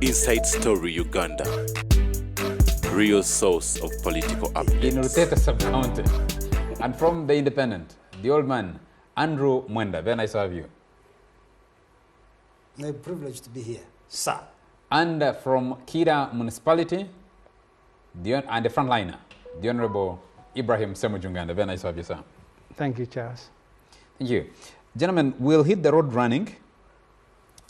Inside Story Uganda, real source of political updates. In Rutete sub-county. And from The Independent, the old man, Andrew Mwenda. Very nice to have you. My privilege to be here, sir. And from Kira Municipality, and the frontliner, the Honorable Ibrahim Ssemuju Nganda. Very nice to have you, sir. Thank you, Charles. Thank you. Gentlemen, we'll hit the road running.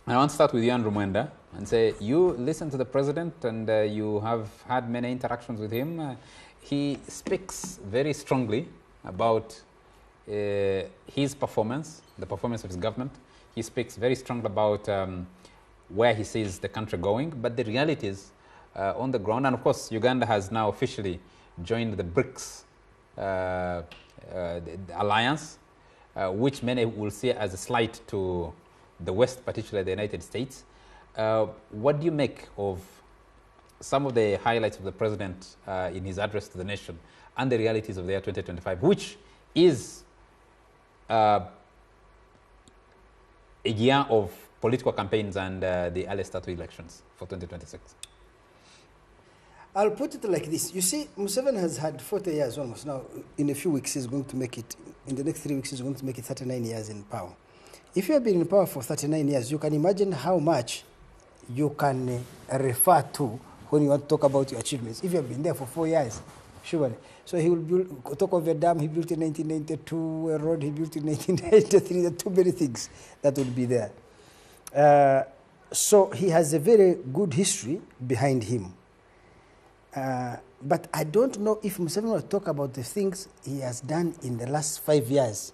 I want to start with you, Andrew Mwenda, and say you listen to the president and you have had many interactions with him. He speaks very strongly about his performance, the performance of his government. He speaks very strongly about where he sees the country going, but the realities on the ground, and of course Uganda has now officially joined the BRICS the alliance, which many will see as a slight to the West, particularly the United States. What do you make of some of the highlights of the president in his address to the nation and the realities of the year 2025, which is a year of political campaigns and the early start to elections for 2026? I'll put it like this. You see, Museveni has had 40 years almost now. In a few weeks, he's going to make it, in the next 3 weeks, he's going to make it 39 years in power. If you have been in power for 39 years, you can imagine how much you can refer to when you want to talk about your achievements. If you have been there for 4 years, surely. So he will talk of a dam he built in 1992, a road he built in 1993. There are too many things that would be there. So he has a very good history behind him. But I don't know if Museveni will talk about the things he has done in the last 5 years.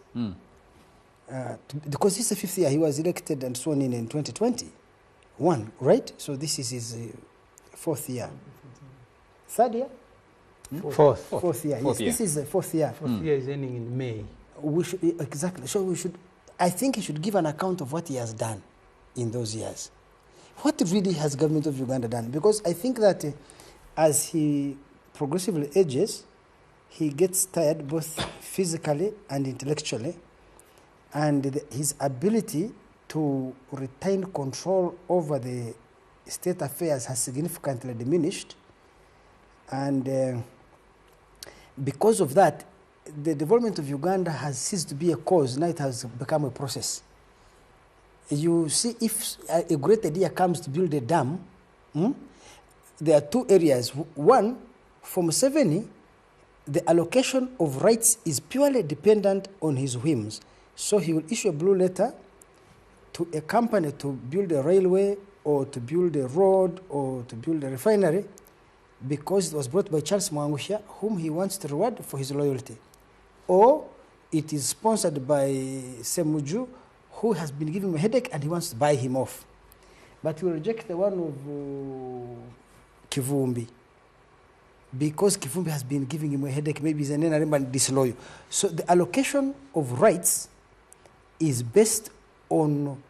Because this is the 5th year. He was elected and sworn in 2021, right? So this is his 4th year. 3rd year? Fourth year. Yes, this is the 4th year. 4th year is ending in May. We should, exactly. So we should, I think he should give an account of what he has done in those years. What really has government of Uganda done? Because I think that as he progressively ages, he gets tired both physically and intellectually, and his ability to retain control over the state affairs has significantly diminished. And because of that, the development of Uganda has ceased to be a cause. Now it has become a process. You see, if a great idea comes to build a dam, there are two areas. One, for Museveni, the allocation of rights is purely dependent on his whims. So he will issue a blue letter to a company to build a railway or to build a road or to build a refinery because it was brought by Charles Mwangusha, whom he wants to reward for his loyalty. Or it is sponsored by Ssemuju, who has been giving him a headache and he wants to buy him off. But he will reject the one of Kivumbi, because Kivumbi has been giving him a headache, maybe he's an NRM and disloyal. So the allocation of rights is based on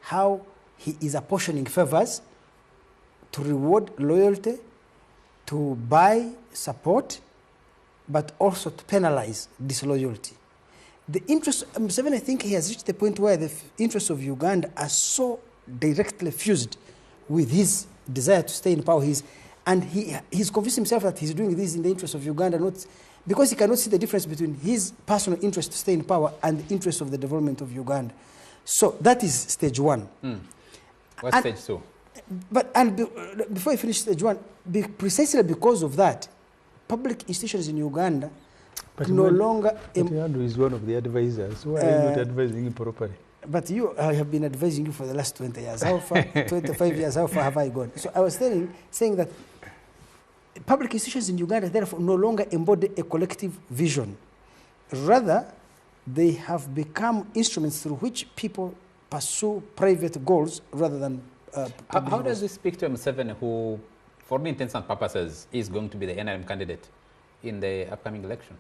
how he is apportioning favors to reward loyalty, to buy support, but also to penalize disloyalty. The interest, Museveni, I think he has reached the point where the interests of Uganda are so directly fused with his desire to stay in power. He's convinced himself that he's doing this in the interest of Uganda, not because he cannot see the difference between his personal interest to stay in power and the interest of the development of Uganda. So that is stage one. What's stage two? Before I finish stage one, precisely because of that, public institutions in Uganda no longer... But Andrew is one of the advisors. Why are you not advising him properly? But I have been advising you for the last 20 years. How far? 25 years, how far have I gone? So I was saying that public institutions in Uganda, therefore, no longer embody a collective vision. Rather, they have become instruments through which people pursue private goals rather than How does this speak to Museveni, who, for all intents and purposes, is going to be the NRM candidate in the upcoming election?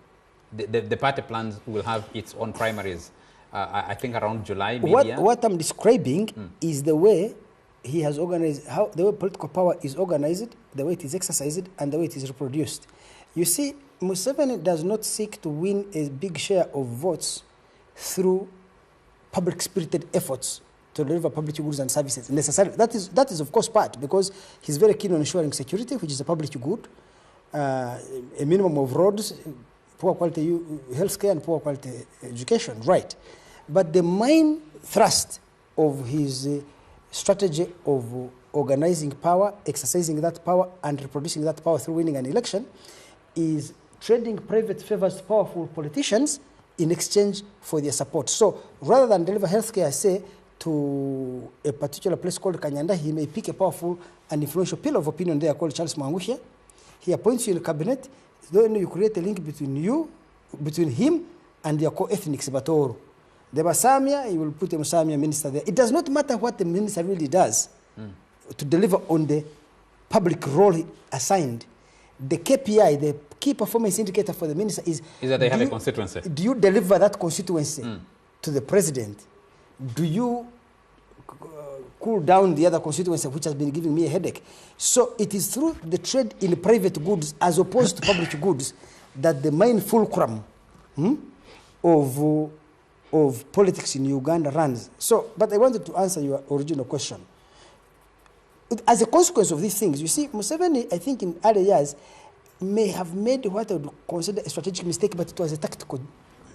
The party plans will have its own primaries, I think around July, maybe. What I'm describing is the way he has organized, the way political power is organized, the way it is exercised, and the way it is reproduced. You see, Museveni does not seek to win a big share of votes through public-spirited efforts to deliver public goods and services necessarily. That is of course part, because he's very keen on ensuring security, which is a public good, a minimum of roads, poor quality healthcare and poor quality education, right? But the main thrust of his strategy of organizing power, exercising that power, and reproducing that power through winning an election is trading private favors to powerful politicians in exchange for their support. So rather than deliver healthcare, say, to a particular place called Kanyanda, he may pick a powerful and influential pillar of opinion there called Charles Mwanguhia. He appoints you in the cabinet. Then you create a link between him and their co-ethnics, Batoro. The Basamia, he will put a Musamia minister there. It does not matter what the minister really does to deliver on the public role assigned. The KPI, the key performance indicator for the minister is that they have a constituency. Do you deliver that constituency to the president? Do you cool down the other constituency which has been giving me a headache? So it is through the trade in private goods as opposed to public goods that the main fulcrum of politics in Uganda runs. So, but I wanted to answer your original question. As a consequence of these things, you see, Museveni, I think in early years, may have made what I would consider a strategic mistake, but it was a tactical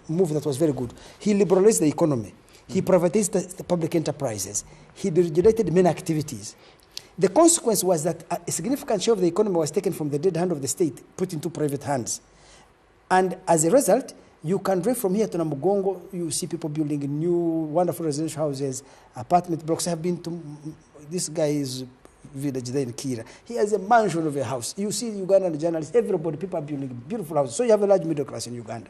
move that was very good. He liberalized the economy. He privatized the public enterprises. He deregulated many activities. The consequence was that a significant share of the economy was taken from the dead hand of the state, put into private hands. And as a result, you can drive from here to Namugongo, you see people building new, wonderful residential houses, apartment blocks. I have been to this guy's village there in Kira. He has a mansion of a house. You see Ugandan journalists, everybody, people are building beautiful houses. So you have a large middle class in Uganda.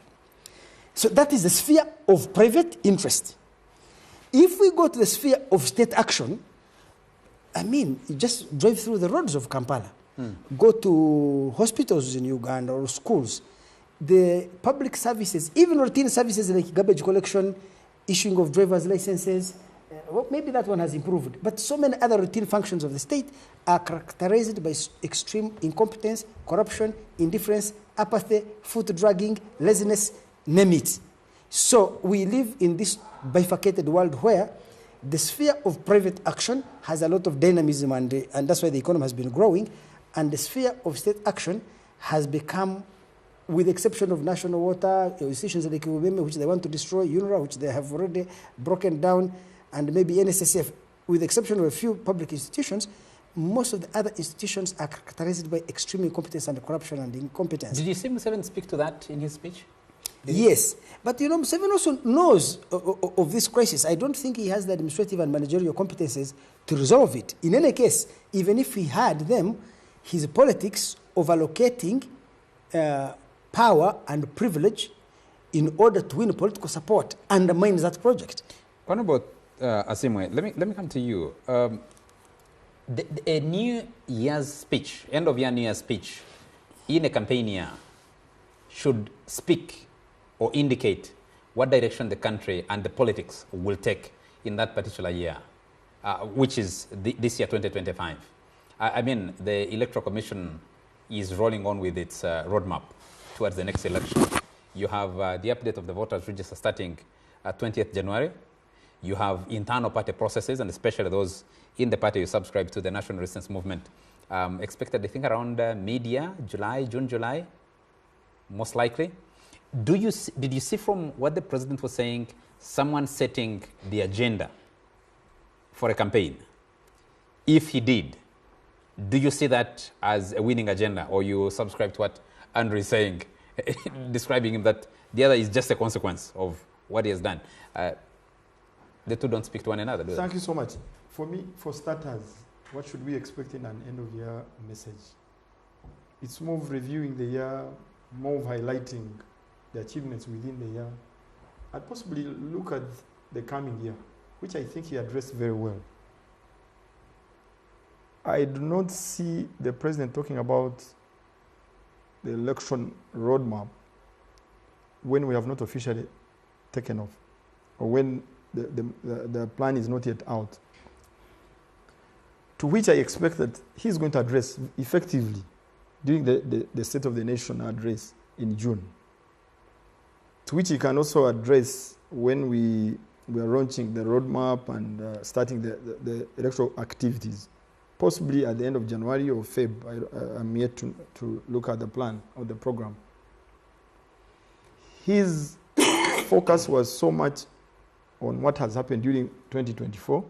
So that is the sphere of private interest. If we go to the sphere of state action, I mean, you just drive through the roads of Kampala, go to hospitals in Uganda or schools. The public services, even routine services like garbage collection, issuing of driver's licenses, well, maybe that one has improved. But so many other routine functions of the state are characterized by extreme incompetence, corruption, indifference, apathy, foot dragging, laziness, name it. So we live in this bifurcated world where the sphere of private action has a lot of dynamism, and that's why the economy has been growing, and the sphere of state action has become, with the exception of national water, institutions like Kawedemu, which they want to destroy, UNRWA, which they have already broken down, and maybe NSSF, with the exception of a few public institutions, most of the other institutions are characterized by extreme incompetence and corruption and incompetence. Did you see Museveni speak to that in his speech? Yes, but you know, Museveni also knows of this crisis. I don't think he has the administrative and managerial competences to resolve it. In any case, even if he had them, his politics of allocating power and privilege in order to win political support undermines that project. What about Ssemuju? Let me come to you. A New Year's speech, end of year New Year's speech, in a campaign year, should speak or indicate what direction the country and the politics will take in that particular year, which is this year, 2025. I mean, the Electoral Commission is rolling on with its roadmap towards the next election. You have the update of the voters register starting 20th January. You have internal party processes, and especially those in the party you subscribe to, the National Resistance Movement, expected, I think, around mid-year, June, July, most likely. Did you see from what the president was saying, someone setting the agenda for a campaign? If he did, do you see that as a winning agenda, or you subscribe to what Andrew is saying, describing him that the other is just a consequence of what he has done? The two don't speak to one another, do they? Thank you so much. For me, for starters, what should we expect in an end-of-year message? It's more of reviewing the year, more of highlighting the achievements within the year. I'd possibly look at the coming year, which I think he addressed very well. I do not see the president talking about the election roadmap when we have not officially taken off, or when the plan is not yet out. To which I expect that he's going to address effectively during the State of the Nation address in June. To which he can also address when we we are launching the roadmap and starting the electoral activities, possibly at the end of January or Feb. I'm yet to look at the plan or the program. His focus was so much on what has happened during 2024.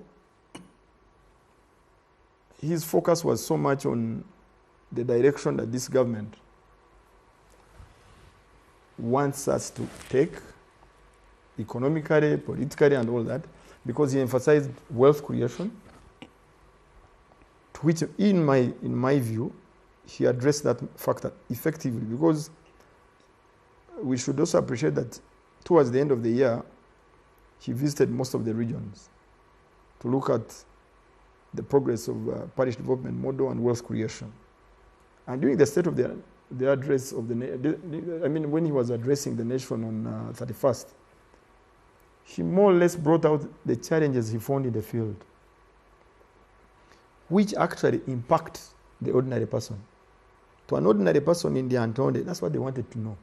His focus was so much on the direction that this government wants us to take, economically, politically, and all that, because he emphasized wealth creation, to which, in my view, he addressed that factor effectively, because we should also appreciate that towards the end of the year, he visited most of the regions to look at the progress of parish development model and wealth creation. And during the state of the address of when he was addressing the nation on 31st, he more or less brought out the challenges he found in the field, which actually impact the ordinary person. To an ordinary person in the Antonde, that's what they wanted to know.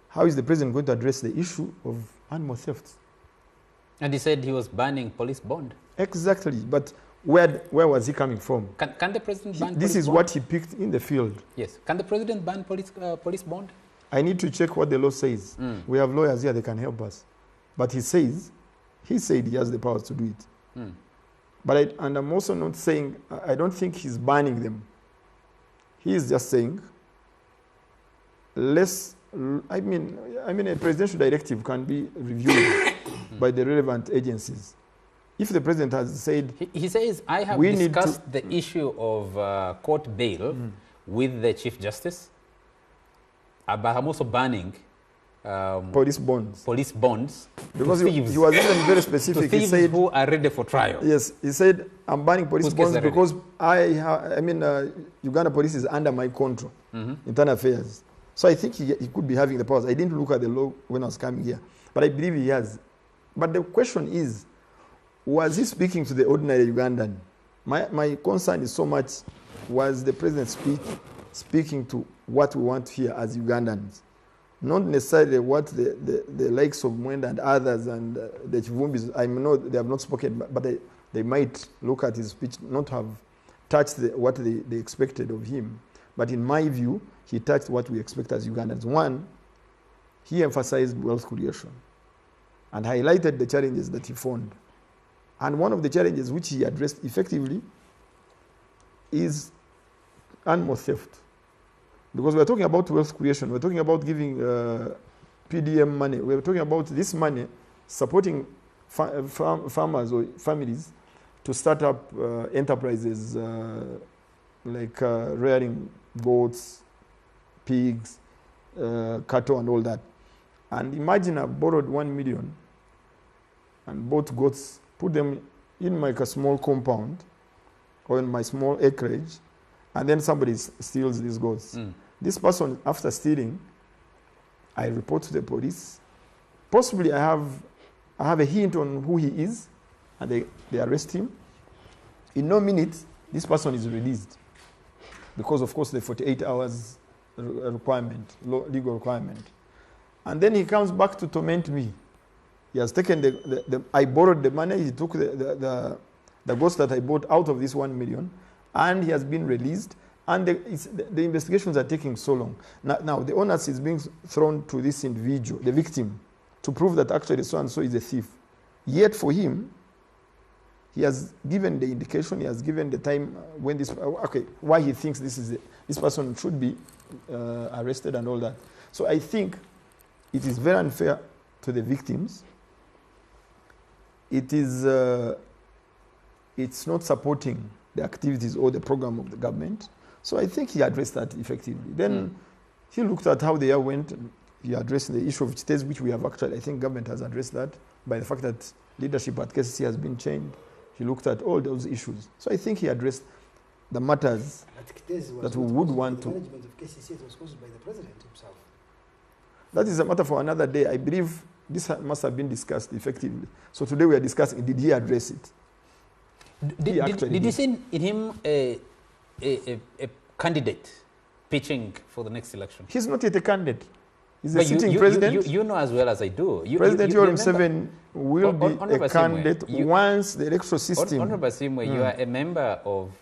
How is the president going to address the issue of animal theft? And he said he was banning police bond. Exactly, but where was he coming from? Can the president ban This police is bond? what he picked in the field. Yes. Can the president ban police bond? I need to check what the law says. We have lawyers here, they can help us. But he said he has the powers to do it. But I'm also not saying, I don't think he's banning them. He is just saying, a presidential directive can be reviewed by the relevant agencies. If the president has said... He says, I have discussed the issue of court bail with the Chief Justice, but I'm also banning police bonds. Because he was even very specific. To thieves he said, who are ready for trial. Yes, he said, I'm banning police bonds because Uganda police is under my control, internal affairs. So I think he could be having the powers. I didn't look at the law when I was coming here, but I believe he has. But the question is, was he speaking to the ordinary Ugandan? My concern is so much, was the president speaking to what we want to hear as Ugandans? Not necessarily what the likes of Nganda and others and the Chivumbis, I know they have not spoken, but they might look at his speech, not have touched what they expected of him. But in my view, he touched what we expect as Ugandans. One, he emphasized wealth creation and highlighted the challenges that he found. And one of the challenges which he addressed effectively is animal theft. Because we're talking about wealth creation, we're talking about giving PDM money, we're talking about this money supporting farmers or families to start up enterprises like rearing goats, pigs, cattle and all that. And imagine I borrowed 1 million and bought goats, put them in like a small compound or in my small acreage, and then somebody steals these goats. This person, after stealing, I report to the police. Possibly I have a hint on who he is, and they arrest him. In no minute, this person is released because, of course, the 48 hours requirement, legal requirement. And then he comes back to torment me. He has taken I borrowed the money, he took the goats that I bought out of this 1 million, and he has been released. And the investigations are taking so long. Now the onus is being thrown to this individual, the victim, to prove that actually so-and-so is a thief. Yet for him, he has given the indication, he has given the time when why he thinks this person should be arrested and all that. So I think it is very unfair to the victims. It's not supporting the activities or the program of the government. So I think he addressed that effectively. Then he looked at how the year went. He addressed the issue of states, which we have actually, I think government has addressed that by the fact that leadership at KCC has been changed. He looked at all those issues. So I think he addressed the matters that we would want to. The management of KCC, it was caused by the president himself. That is a matter for another day. I believe this must have been discussed effectively. So today we are discussing, did he address it? Did you see in him a candidate pitching for the next election? He's not yet a candidate. He's a But sitting president. You know as well as I do. President Yoweri remember- Museveni will be Honorable a candidate Ssemuju, once the electoral system. Honorable Ssemuju, you are a member of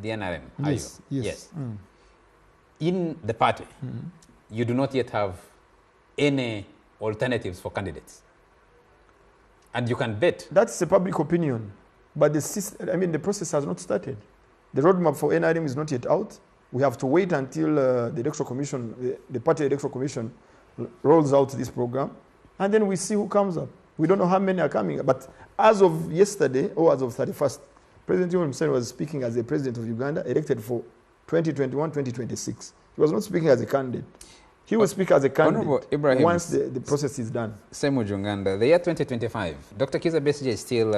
the NRM, are Yes, you? yes. In the party, you do not yet have any alternatives for candidates. And you can bet. That's a public opinion. But the process has not started. The roadmap for NRM is not yet out. We have to wait until the electoral commission, the party electoral commission rolls out this program. And then we see who comes up. We don't know how many are coming. But as of yesterday, or as of 31st, President Yoweri Museveni was speaking as the president of Uganda, elected for 2021-2026. He was not speaking as a candidate. He will speak as a candidate Ibrahim, once the process is done. Ssemuju, Nganda, the year 2025, Dr. Kizza Besigye is still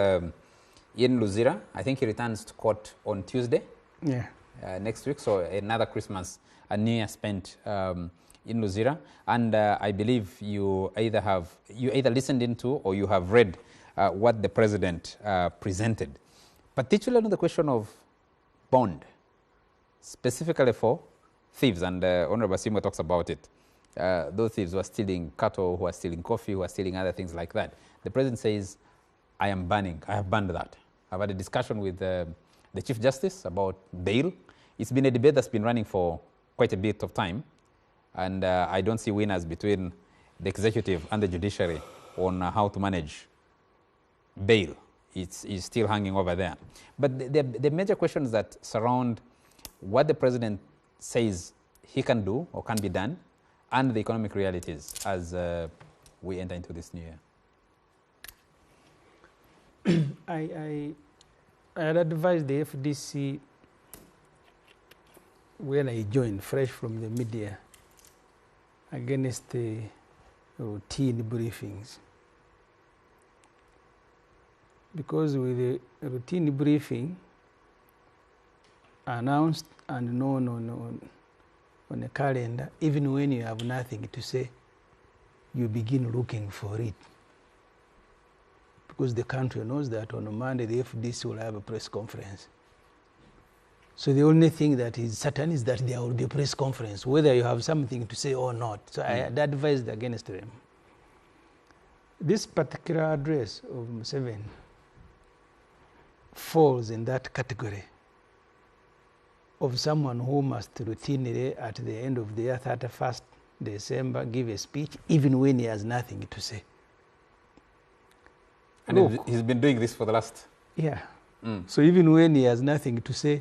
in Luzira. I think he returns to court on Tuesday. Yeah. Next week, so another Christmas and New Year spent in Luzira. And I believe you either listened into or you have read what the president presented, particularly on the question of bond, specifically for thieves. And Honorable Ssemuju talks about it. Those thieves who are stealing cattle, who are stealing coffee, who are stealing other things like that. The president says, I have banned that. I've had a discussion with the Chief Justice about bail. It's been a debate that's been running for quite a bit of time, and I don't see winners between the executive and the judiciary on how to manage bail. It's still hanging over there. But the major questions that surround what the president says he can do or can be done and the economic realities as we enter into this new year. I had advised the FDC when I joined fresh from the media against the routine briefings. Because with the routine briefing announced and known on a calendar, even when you have nothing to say, you begin looking for it. Because the country knows that on a Monday the FDC will have a press conference. So the only thing that is certain is that there will be a press conference, whether you have something to say or not. So I had advised against them. This particular address of Museveni falls in that category of someone who must routinely, at the end of the year, 31st December, give a speech, even when he has nothing to say. And Look, he's been doing this for the last... Yeah. So even when he has nothing to say,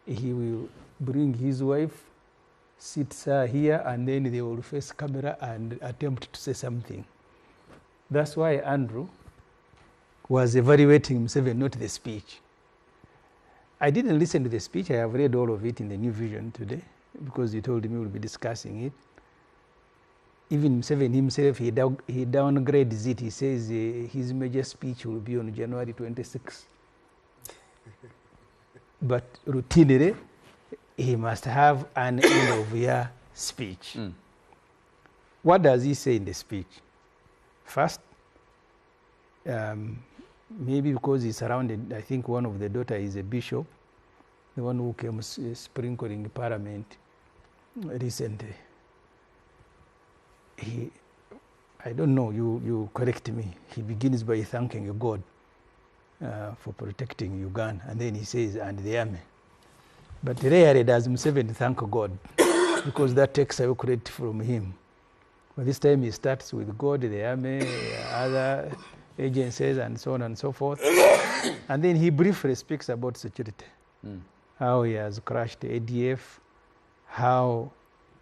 he will bring his wife, sit her here, and then they will face camera and attempt to say something. That's why Andrew was evaluating Museveni, not the speech. I didn't listen to the speech. I have read all of it in the New Vision today because he told me we'll be discussing it. Even Museveni himself, he downgrades it. He says his major speech will be on January 26th. But routinely, he must have an end-of-year speech. What does he say in the speech? First, maybe because he's surrounded, I think one of the daughters is a bishop, the one who came sprinkling Parliament recently. I don't know, you correct me. He begins by thanking God for protecting Uganda, and then he says, and the army. But rarely does Museveni thank God, because that takes away credit from him. But this time he starts with God, the army, other agencies, and so on and so forth. And then he briefly speaks about security, how he has crushed the ADF, how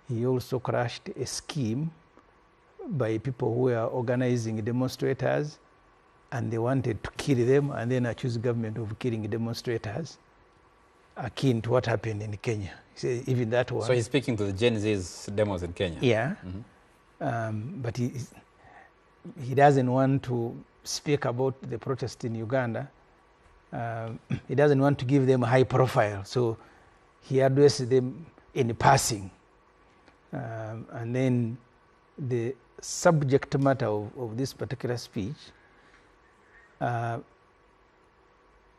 he also crushed a scheme by people who were organizing demonstrators, and they wanted to kill them, and then accuse the government of killing demonstrators, akin to what happened in Kenya. He said even that one. So he's speaking to the Gen Z's demos in Kenya. Yeah. But he doesn't want to speak about the protest in Uganda. He doesn't want to give them a high profile, so he addresses them in passing. And then the subject matter of this particular speech,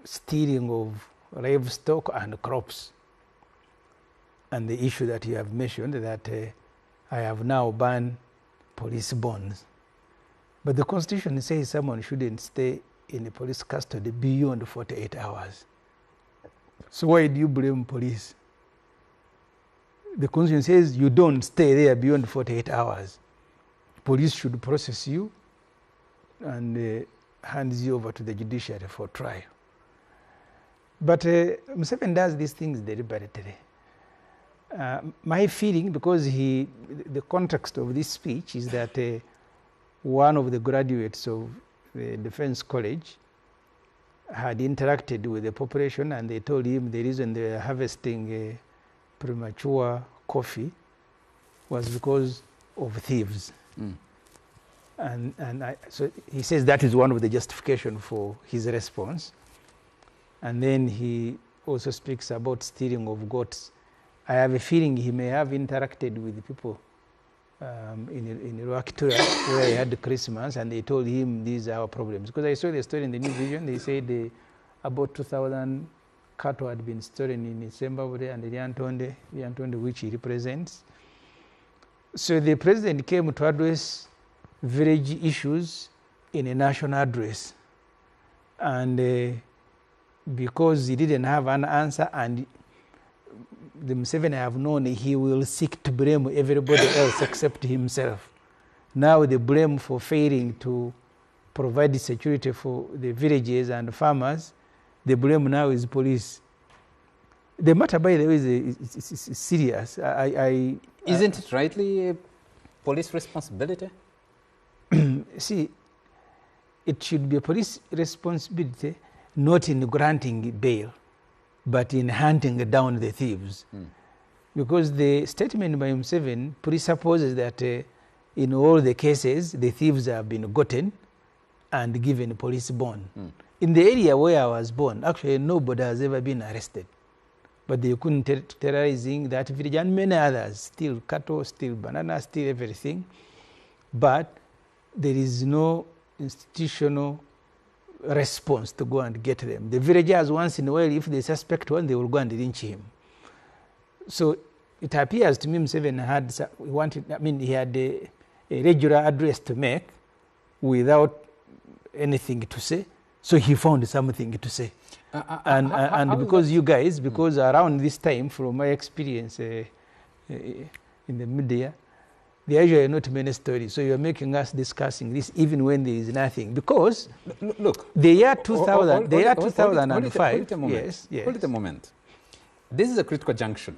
stealing of livestock and crops, and the issue that you have mentioned that I have now banned police bonds. But the Constitution says someone shouldn't stay in a police custody beyond 48 hours. So why do you blame police? The Constitution says you don't stay there beyond 48 hours. Police should process you and hands you over to the judiciary for trial. But Museveni does these things deliberately. My feeling, because the context of this speech is that one of the graduates of the Defense College had interacted with the population, and they told him the reason they were harvesting premature coffee was because of thieves. So he says that is one of the justification for his response. And then he also speaks about stealing of goats. I have a feeling he may have interacted with people in Rwakitura where he had Christmas, and they told him these are our problems. Because I saw the story in the New Vision, they said about 2,000 cattle had been stolen in Ssemuju and Lyantonde, which he represents. So the president came to address village issues in a national address. And because he didn't have an answer, and the Museveni have known he will seek to blame everybody else except himself. Now the blame for failing to provide security for the villages and farmers, the blame now is police. The matter, by the way, is serious. Isn't it rightly a police responsibility? See, it should be a police responsibility, not in granting bail, but in hunting down the thieves. Because the statement by Museveni presupposes that in all the cases, the thieves have been gotten and given police bond. In the area where I was born, actually nobody has ever been arrested. But they couldn't terrorizing that village and many others, steal cattle, steal bananas, steal everything. But there is no institutional response to go and get them. The villagers, once in a while, if they suspect one, they will go and lynch him. So it appears to me Museveni he had a regular address to make without anything to say. So he found something to say. And because you guys, because around this time, from my experience in the media, there are not many stories. So you're making us discussing this even when there is nothing. Because look, the year 2000, the year 2005. Hold it a moment. Yes. Hold it a moment. This is a critical junction.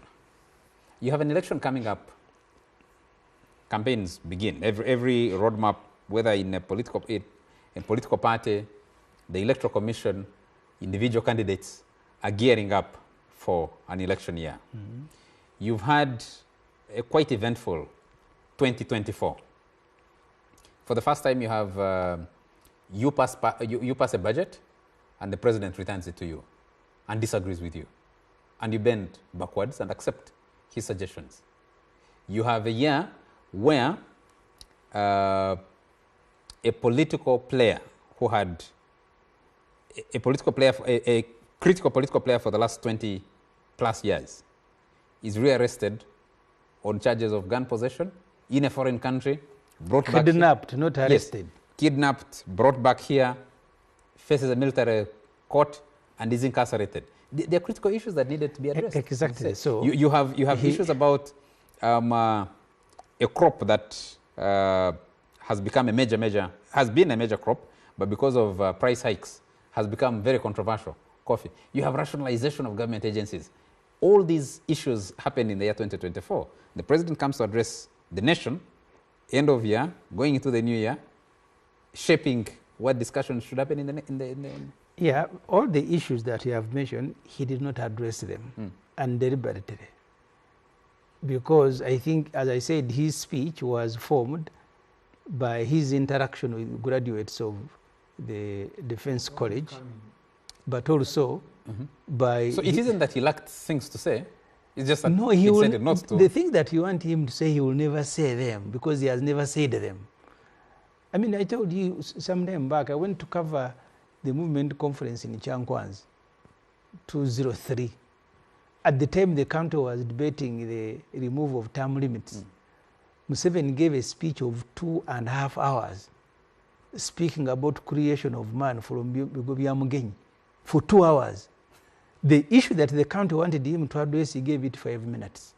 You have an election coming up. Campaigns begin. Every roadmap, whether in a political party, the electoral commission, individual candidates are gearing up for an election year. You've had a quite eventful 2024. For the first time, you have you pass a budget, and the president returns it to you, and disagrees with you, and you bend backwards and accept his suggestions. You have a year where a political player who had a critical political player for the last 20 plus years is rearrested on charges of gun possession in a foreign country, brought back kidnapped, not arrested. Yes, kidnapped, brought back here, faces a military court, and is incarcerated. There are critical issues that needed to be addressed. Exactly. So you have issues about a crop that has become has been a major crop, but because of price hikes, has become very controversial. Coffee. You have rationalization of government agencies. All these issues happen in the year 2024. The president comes to address the nation, end of year, going into the new year, shaping what discussions should happen in the Yeah, all the issues that you have mentioned, he did not address them, and deliberately. Because I think, as I said, his speech was formed by his interaction with graduates of the Defense College, but also by... So it isn't that he lacked things to say, it's just that no, he decided not to. The thing that you want him to say, he will never say them, because he has never said them. I mean, I told you some time back, I went to cover the movement conference in Chankwanz, 2003. At the time, the country was debating the removal of term limits. Museveni gave a speech of 2.5 hours speaking about creation of man from Byamugenyi for 2 hours. The issue that the country wanted him to address, he gave it 5 minutes,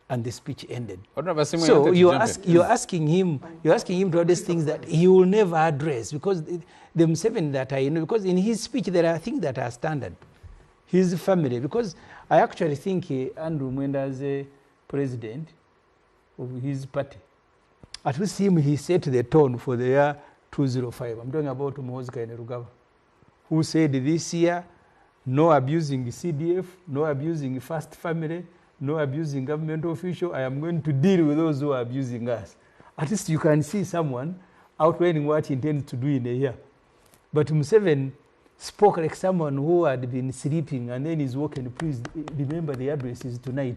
and the speech ended. So you're asking him to address things that he will never address, because the Museveni that I know, because in his speech there are things that are standard. His family, because I actually think Andrew Mwenda as a president of his party, at least him, he set the tone for the year 205. I'm talking about Mpuuga and Rugaba, who said this year, no abusing CDF, no abusing First Family, no abusing government official. I am going to deal with those who are abusing us. At least you can see someone outlining what he intends to do in a year. But Museveni spoke like someone who had been sleeping, and then he's walking, please remember the addresses tonight.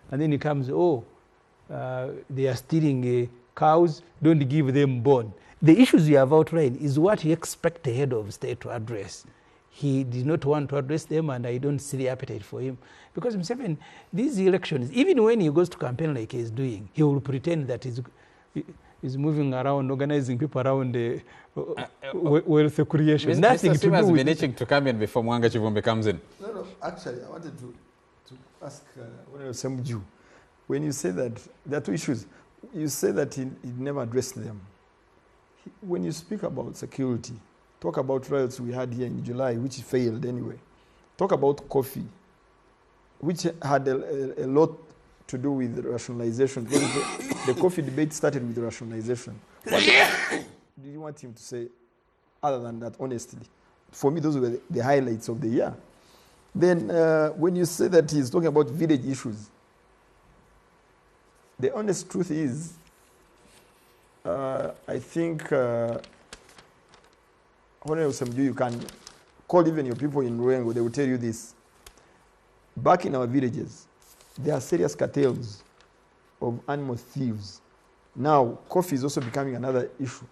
And then he comes, they are stealing cows, don't give them bone. The issues you have outlined is what you expect the head of state to address. He did not want to address them, and I don't see the appetite for him. Because Museveni, these elections, even when he goes to campaign like he's doing, he will pretend that he's moving around, organizing people around the wealth creation. Nothing Mr. to do with been itching to come in before Mwanga Chivumbe comes in. No, actually, I wanted to ask Ssemuju, when you say that there are two issues, you say that he never addressed them. When you speak about security, talk about riots we had here in July, which failed anyway. Talk about coffee, which had a lot to do with rationalization. The coffee debate started with rationalization. What do you want him to say other than that, honestly? For me, those were the highlights of the year. Then when you say that he's talking about village issues, the honest truth is, I think, you can call even your people in Ruengo, they will tell you this. Back in our villages, there are serious cartels of animal thieves. Now, coffee is also becoming another issue.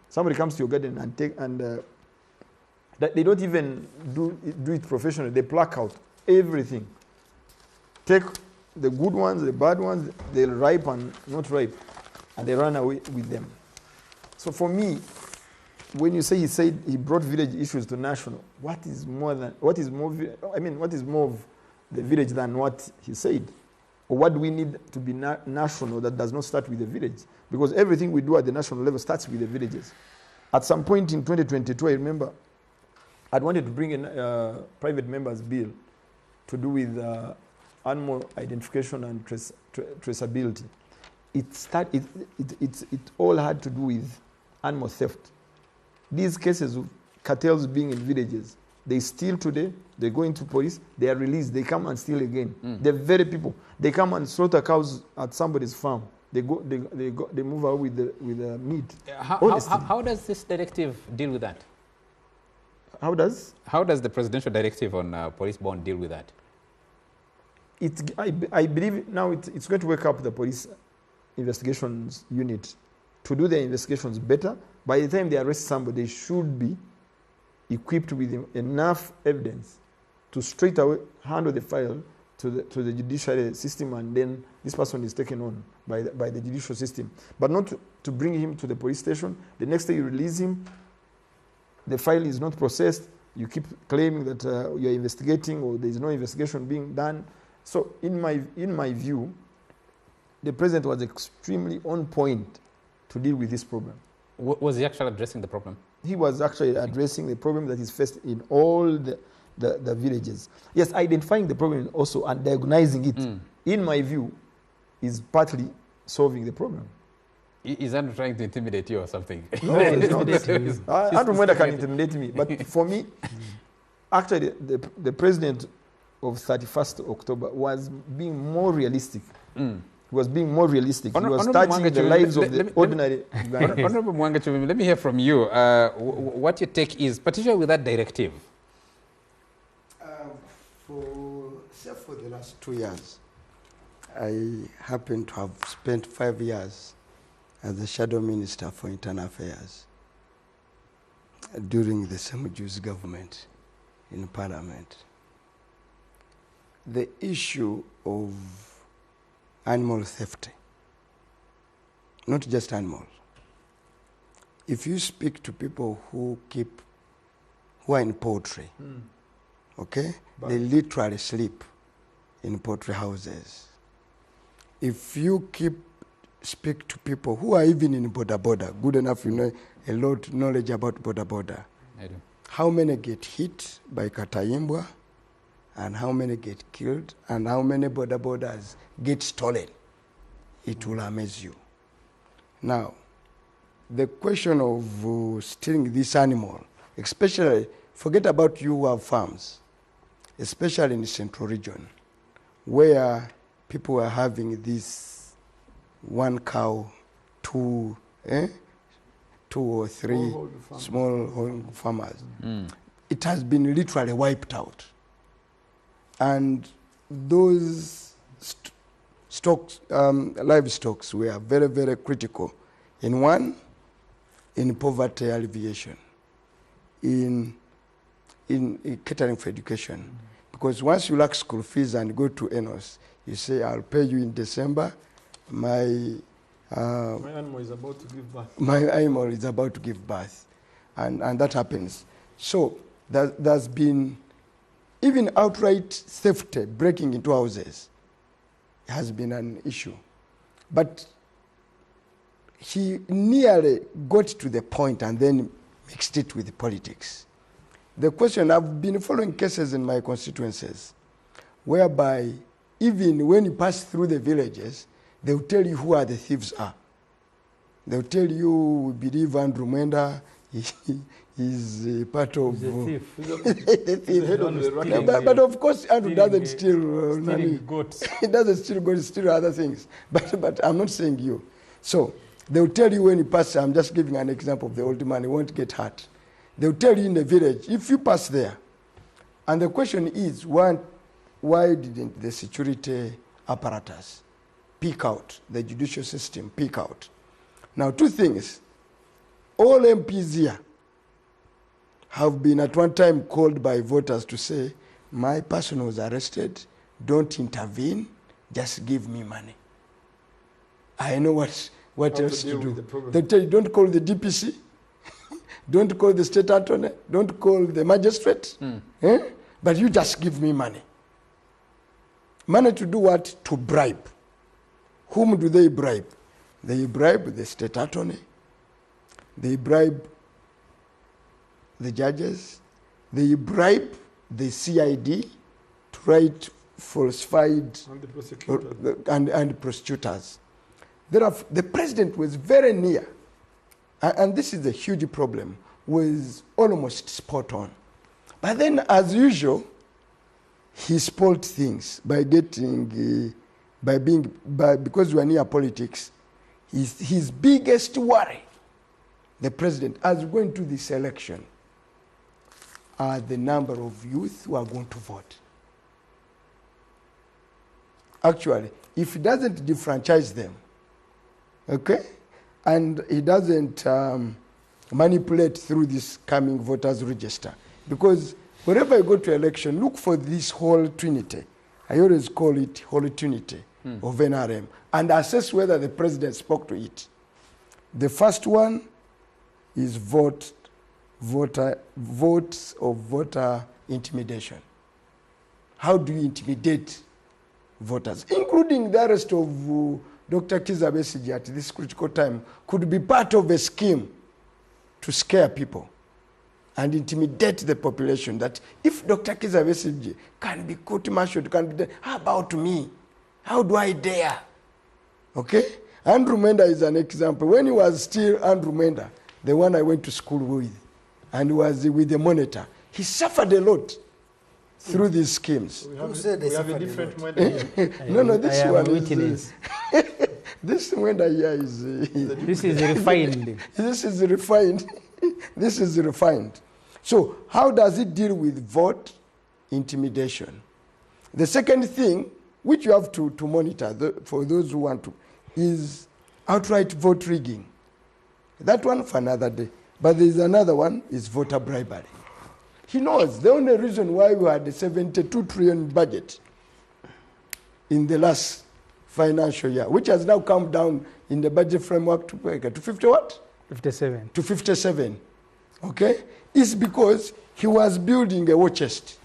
Somebody comes to your garden and they don't even do it professionally. They pluck out everything. Take the good ones, the bad ones, they'll ripe and not ripe, and they run away with them. So for me, when you say he brought village issues to national, what is more of the village than what he said? Or what do we need to be national that does not start with the village? Because everything we do at the national level starts with the villages. At some point in 2022, I remember I'd wanted to bring in a private member's bill to do with animal identification and traceability. It all had to do with animal theft. These cases of cartels being in villages, they steal today, they go into police, they are released, they come and steal again. They're very people. They come and slaughter cows at somebody's farm. They move out with the meat. How does this directive deal with that? How does the presidential directive on police bond deal with that? I believe now it's going to wake up the police investigations unit to do their investigations better. By the time they arrest somebody, they should be equipped with enough evidence to straight away handle the file to the judiciary system, and then this person is taken on by the judicial system. But not to bring him to the police station. The next day you release him, the file is not processed, you keep claiming that you're investigating or there's no investigation being done. So in my view, the president was extremely on point to deal with this problem. Was he actually addressing the problem? He was actually addressing the problem that is faced in all the villages. Yes, identifying the problem also and diagnosing it, in my view, is partly solving the problem. Is Andrew trying to intimidate you or something? No, it's not. Andrew Mwenda can intimidate me, but for me, actually, the president of 31st October was being more realistic. He was being more realistic. He was touching the lives of the ordinary Ugandans. Honorable Mpuuga Chivumbe, let me hear from you. What your take is, particularly with that directive? For the last 2 years, I happen to have spent 5 years as the Shadow Minister for Internal Affairs during the Ssemuju's government in Parliament. The issue of animal theft not just animals. If you speak to people who are in poultry, okay, they literally sleep in poultry houses. If you speak to people who are even in boda, good enough, you know a lot knowledge about boda. I do. How many get hit by kataimbwa, and how many get killed, and how many bodas get stolen? It will amaze you. Now, the question of stealing this animal, especially, forget about you who have farms, especially in the central region, where people are having this one cow, two or three small farmers. It has been literally wiped out. And those livestock were very, very critical. In poverty alleviation, in catering for education. Because once you lack school fees and go to ENOS, you say, I'll pay you in December, my animal is about to give birth. My animal is about to give birth. And that happens. So there's been even outright theft, breaking into houses, has been an issue. But he nearly got to the point and then mixed it with politics. The question, I've been following cases in my constituencies whereby even when you pass through the villages, they'll tell you who are the thieves are. They'll tell you, we believe Andrew Nganda is part of... He's a thief. the thief. No, but of course, Andrew doesn't stealing steal... goats. He doesn't steal goats, steal other things. But I'm not saying you. So they'll tell you when you pass, I'm just giving an example of the old man, he won't get hurt. They'll tell you in the village, if you pass there, and the question is, why didn't the security apparatus peek out, the judicial system peek out? Now, two things. All MPs here have been at one time called by voters to say, my person was arrested, don't intervene, just give me money. I know what else to do. They tell you, don't call the DPC, don't call the state attorney, don't call the magistrate, but you just give me money. Money to do what? To bribe. Whom do they bribe? They bribe the state attorney, they bribe the judges, they bribe the CID to write falsified And the prosecutors. and prosecutors. The president was very near, and this is a huge problem, was almost spot on. But then, as usual, he spoiled things by getting, because we are near politics, his biggest worry, the president, as going to this election, are the number of youth who are going to vote. Actually, if he doesn't defranchise them, okay, and he doesn't manipulate through this coming voters register, because whenever you go to election, look for this whole trinity. I always call it Holy Trinity of NRM, and assess whether the president spoke to it. The first one is votes of voter intimidation. How do you intimidate voters, including the arrest of Dr. Kizza Besigye at this critical time, could be part of a scheme to scare people and intimidate the population, that if Dr. Kizza Besigye can be court-martialed, how about me? How do I dare? Okay? Andrew Nganda is an example. When he was still Andrew Nganda, the one I went to school with, and was with the monitor, he suffered a lot through these schemes. We have, Who said they we have a suffered a different lot? model here. No, this one is... witness. This Nganda here is... This is refined. This is refined. This is refined. So how does it deal with vote intimidation? The second thing, which you have to monitor for those who want to, is outright vote rigging. That one for another day. But there is another one, is voter bribery. He knows the only reason why we had a 72 trillion budget in the last financial year, which has now come down in the budget framework to 50 what? 57. To 57. Okay? Is because he was building a war chest.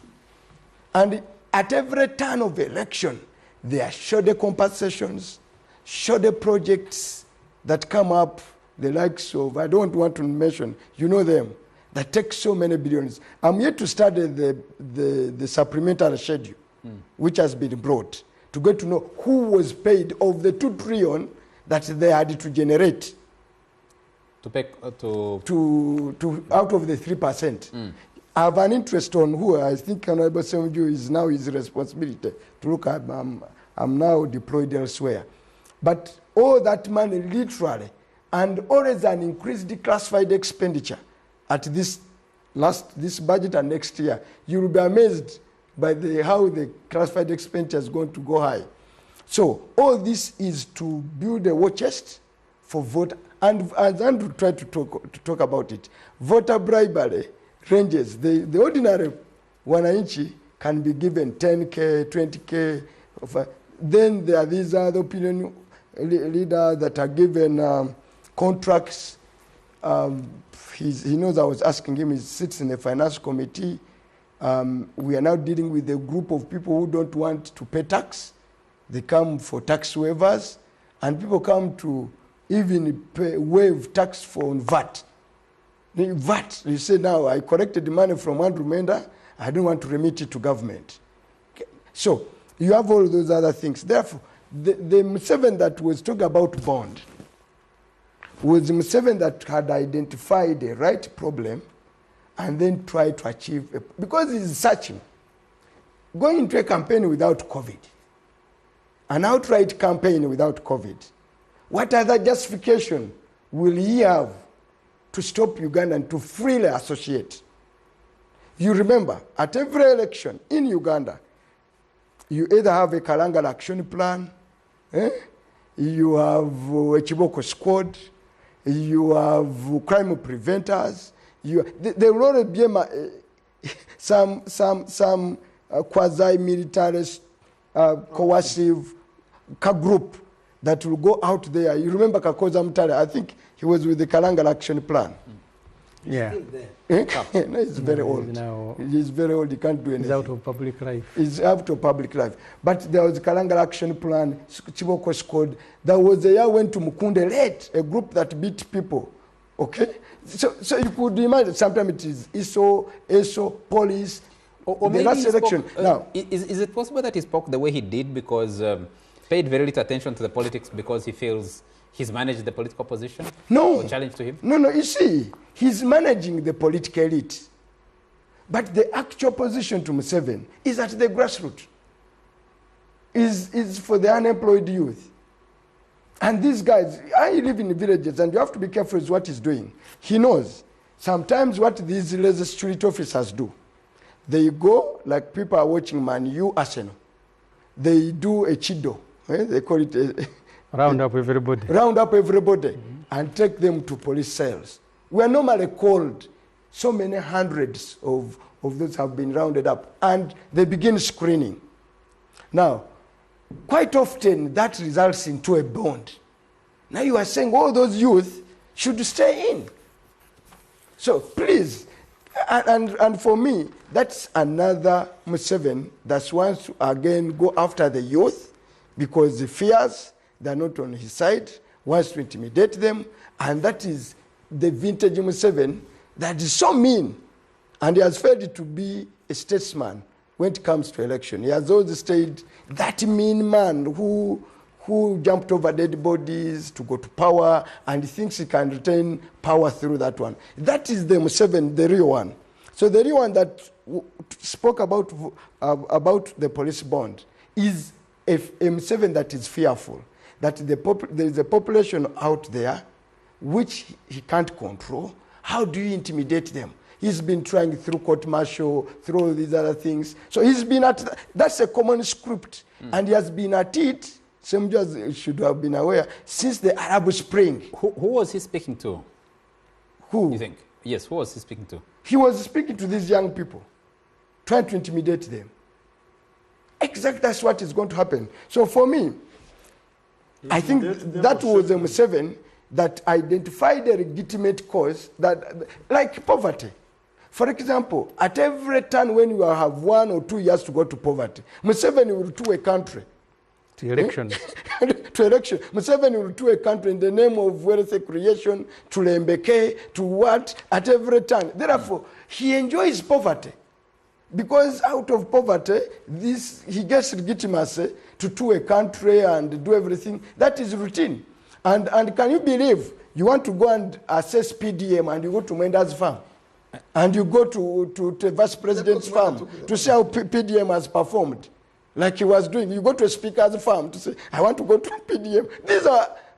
And at every turn of election, there are shoulder compensations, shoulder projects that come up, the likes of, I don't want to mention, you know them, that take so many billions. I'm yet to study the supplementary schedule, which has been brought, to get to know who was paid of the 2 trillion that they had to generate. To pay, to out of the 3%. I have an interest on who I think Honorable Ssemuju is now his responsibility to look at. I'm now deployed elsewhere. But all that money literally, and always an increased classified expenditure at this budget and next year, you will be amazed by how the classified expenditure is going to go high. So all this is to build a war chest for vote, and as Andrew tried to talk about it, voter bribery ranges. The ordinary wananchi can be given 10K, 20K. Then there are these other opinion leaders that are given contracts. He knows I was asking him, he sits in the finance committee. We are now dealing with a group of people who don't want to pay tax. They come for tax waivers, and people come to even waive tax for VAT. VAT, you say now, I collected the money from Andrew Nganda, I don't want to remit it to government. Okay. So, you have all those other things. Therefore, the Museveni that was talking about bond was the Museveni that had identified the right problem and then tried to achieve it. Because he's searching. Going into a campaign without COVID, an outright campaign without COVID, what other justification will he have to stop Uganda and to freely associate? You remember, at every election in Uganda, you either have a Kalangala action plan, you have a Chiboko squad, you have crime preventers, there will always be some quasi-militarist, coercive group that will go out there. You remember Kakoza Mutale, I think he was with the Kalangala action plan. Yeah. No, he's very old. He's very old, he can't do anything. He's out of public life. He's out of public life. But there was Kalangala action plan, Chiboko squad. There was a year went to Mukunde late, a group that beat people. Okay? So you could imagine, sometimes it is ESO, police, or the maybe last election. Now, is it possible that he spoke the way he did because paid very little attention to the politics because he feels he's managed the political position? No. Or challenge to him? No, you see, he's managing the political elite. But the actual position to Museveni is at the grassroots. Is for the unemployed youth. And these guys, I live in the villages, and you have to be careful with what he's doing. He knows sometimes what these lazy street officers do. They go, like people are watching Man U, Arsenal. They do a chido. They call it a round up everybody. Round up everybody and take them to police cells. We are normally called, so many hundreds of those have been rounded up, and they begin screening. Now, quite often that results into a bond. Now you are saying all those youth should stay in. So please, and for me, that's another Museveni that wants to again go after the youth because he fears they're not on his side, wants to intimidate them, and that is the vintage Museveni that is so mean, and he has failed to be a statesman when it comes to election. He has always stayed that mean man who jumped over dead bodies to go to power, and he thinks he can retain power through that one. That is the Museveni, the real one. So the real one that spoke about the police bond is a Museveni that is fearful, that there is a population out there which he can't control. How do you intimidate them? He's been trying through court martial, through all these other things. So he's been at that's a common script, and he has been at it. Ssemuju should have been aware since the Arab Spring. Who was he speaking to? Who? You think? Yes, who was he speaking to? He was speaking to these young people, trying to intimidate them. Exactly, that's what is going to happen. So for me, I think They that were was shaping. M7 that identified a legitimate cause, that, like poverty. For example, at every turn when you have 1 or 2 years to go to poverty, Museveni will to a country. To elections. To election. Museveni will to a country in the name of wealth creation, to Lembeke, to what, at every turn. Therefore, he enjoys poverty. Because out of poverty, he gets legitimacy to a country and do everything. That is routine. And can you believe you want to go and assess PDM and you go to Menda's farm? And you go to the vice president's farm to see how PDM has performed, like he was doing. You go to a speaker's farm to say, I want to go to PDM.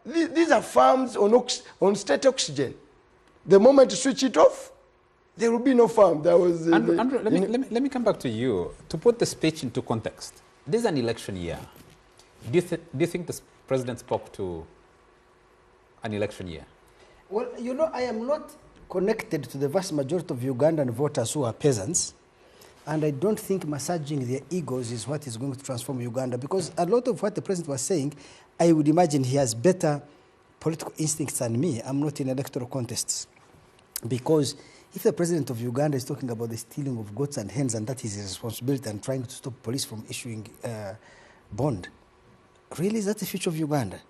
These are farms on state oxygen. The moment you switch it off, there will be no farm. There was Andrew, let me come back to you. To put the speech into context, this is an election year. Do you think the president spoke to an election year? Well, you know, I am not connected to the vast majority of Ugandan voters who are peasants, and I don't think massaging their egos is what is going to transform Uganda, because a lot of what the president was saying, I would imagine he has better political instincts than me. I'm not in electoral contests. Because if the president of Uganda is talking about the stealing of goats and hens, and that is his responsibility, and trying to stop police from issuing bond, really is that the future of Uganda?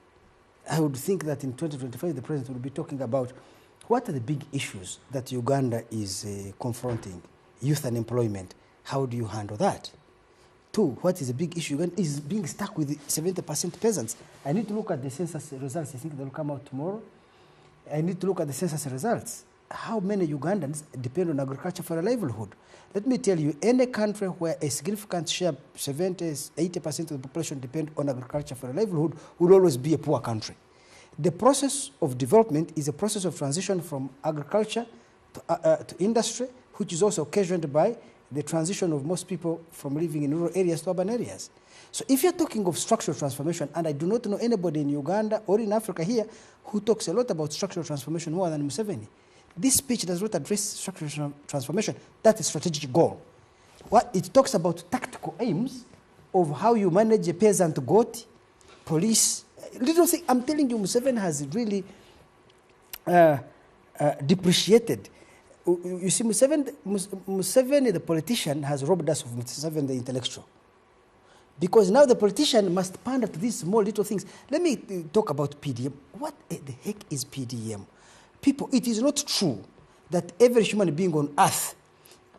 I would think that in 2025 the president will be talking about what are the big issues that Uganda is confronting? Youth unemployment. How do you handle that? 2, what is a big issue? Uganda is being stuck with 70% peasants. I need to look at the census results. I think they will come out tomorrow. I need to look at the census results. How many Ugandans depend on agriculture for a livelihood? Let me tell you, any country where a significant share, 70, 80% of the population depend on agriculture for a livelihood, will always be a poor country. The process of development is a process of transition from agriculture to industry, which is also occasioned by the transition of most people from living in rural areas to urban areas. So if you're talking of structural transformation, and I do not know anybody in Uganda or in Africa here who talks a lot about structural transformation more than Museveni, this speech does not address structural transformation. That's a strategic goal. What it talks about tactical aims of how you manage a peasant goat, police. Little thing, I'm telling you, Museveni has really depreciated. You see, Museveni, the politician, has robbed us of Museveni, the intellectual. Because now the politician must pander to these small little things. Let me talk about PDM. What the heck is PDM? People, it is not true that every human being on earth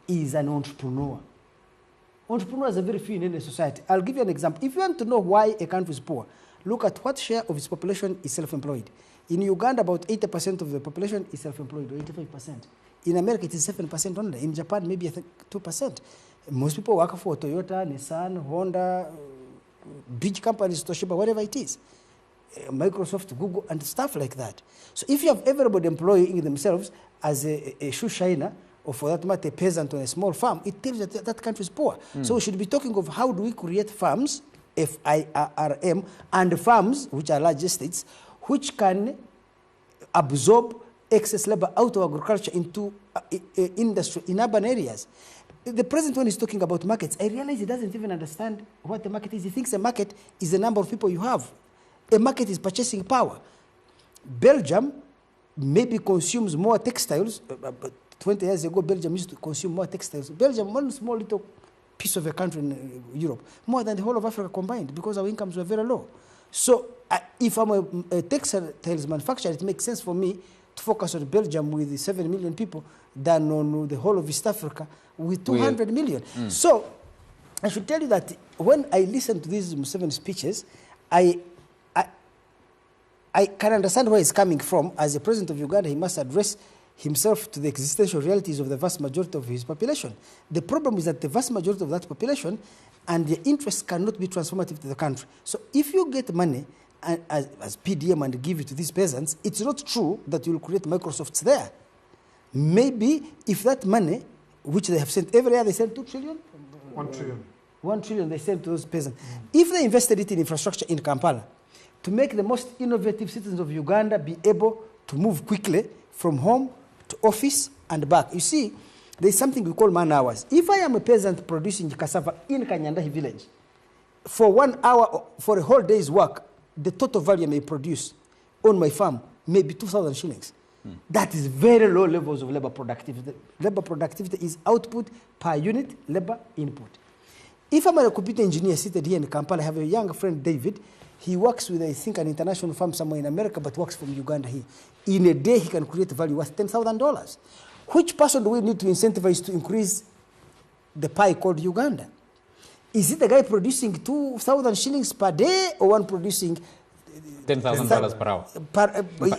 is an entrepreneur. Entrepreneurs are very few in any society. I'll give you an example. If you want to know why a country is poor, look at what share of its population is self-employed. In Uganda, about 80% of the population is self-employed, or 85%. In America, it is 7% only. In Japan, maybe I think 2%. Most people work for Toyota, Nissan, Honda, big companies, Toshiba, whatever it is. Microsoft, Google, and stuff like that. So if you have everybody employing themselves as a shoe shiner, or for that matter, a peasant on a small farm, it tells you that that country is poor. So we should be talking of how do we create farms, FIRM, and farms, which are large estates, which can absorb excess labor out of agriculture into industry in urban areas. The president, when he's talking about markets, I realize he doesn't even understand what the market is. He thinks a market is the number of people you have. A market is purchasing power. Belgium maybe consumes more textiles. But 20 years ago, Belgium used to consume more textiles. Belgium, one small little piece of a country in Europe, more than the whole of Africa combined, because our incomes were very low. So if I'm a textiles manufacturer, it makes sense for me to focus on Belgium with 7 million people than on the whole of East Africa with 200 million. So I should tell you that when I listen to these Museveni speeches, I can understand where he's coming from. As the president of Uganda, he must address himself to the existential realities of the vast majority of his population. The problem is that the vast majority of that population and their interests cannot be transformative to the country. So if you get money as PDM and give it to these peasants, it's not true that you will create Microsofts there. Maybe if that money, which they have sent every year, they send 2 trillion? 1 trillion. 1 trillion they send to those peasants. If they invested it in infrastructure in Kampala, to make the most innovative citizens of Uganda be able to move quickly from home to office and back. You see, there's something we call man hours. If I am a peasant producing cassava in Kanyandahi village, for 1 hour, for a whole day's work, the total value I may produce on my farm may be 2,000 shillings. That is very low levels of labor productivity. Labor productivity is output per unit labor input. If I'm a computer engineer seated here in Kampala, I have a young friend, David. He works with, I think, an international firm somewhere in America, but works from Uganda here. In a day, he can create value worth $10,000. Which person do we need to incentivize to increase the pie called Uganda? Is it the guy producing 2,000 shillings per day or one producing $10,000 per hour?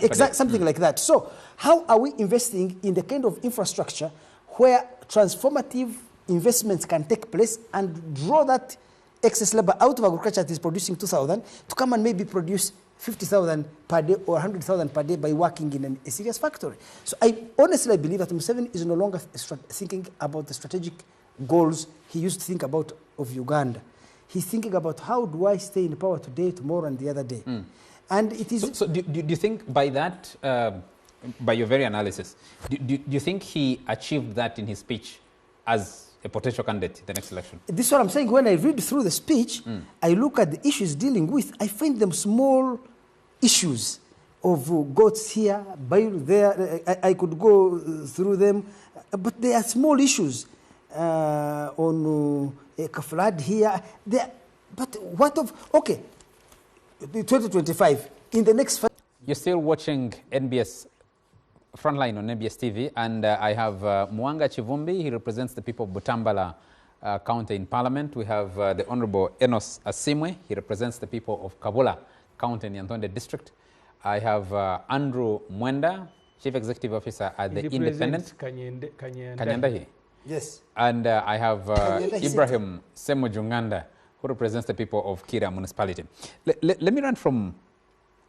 Exactly, something like that. So how are we investing in the kind of infrastructure where transformative investments can take place and draw that excess labor out of agriculture that is producing 2,000 to come and maybe produce 50,000 per day or 100,000 per day by working in a serious factory? So I honestly believe that Museveni is no longer thinking about the strategic goals he used to think about of Uganda. He's thinking about how do I stay in power today, tomorrow, and the other day. And it is. So do you think by that, by your very analysis, do you think he achieved that in his speech as a potential candidate in the next election? This is what I'm saying. When I read through the speech, I look at the issues dealing with, I find them small issues of goats here, bile there. I could go through them, but they are small issues on a flood here. But what of, okay, 2025, in the next 5 You're still watching NBS Frontline on NBS TV, and I have Mpuuga Chivumbi. He represents the people of Butambala County in Parliament. We have the Honorable Enos Asimwe. He represents the people of Kabula County in Yantonde District. I have Andrew Mwenda, Chief Executive Officer at the Independent. Kanyanda. Yes. And I have Ibrahim Ssemuju Nganda, who represents the people of Kira Municipality. Let me run from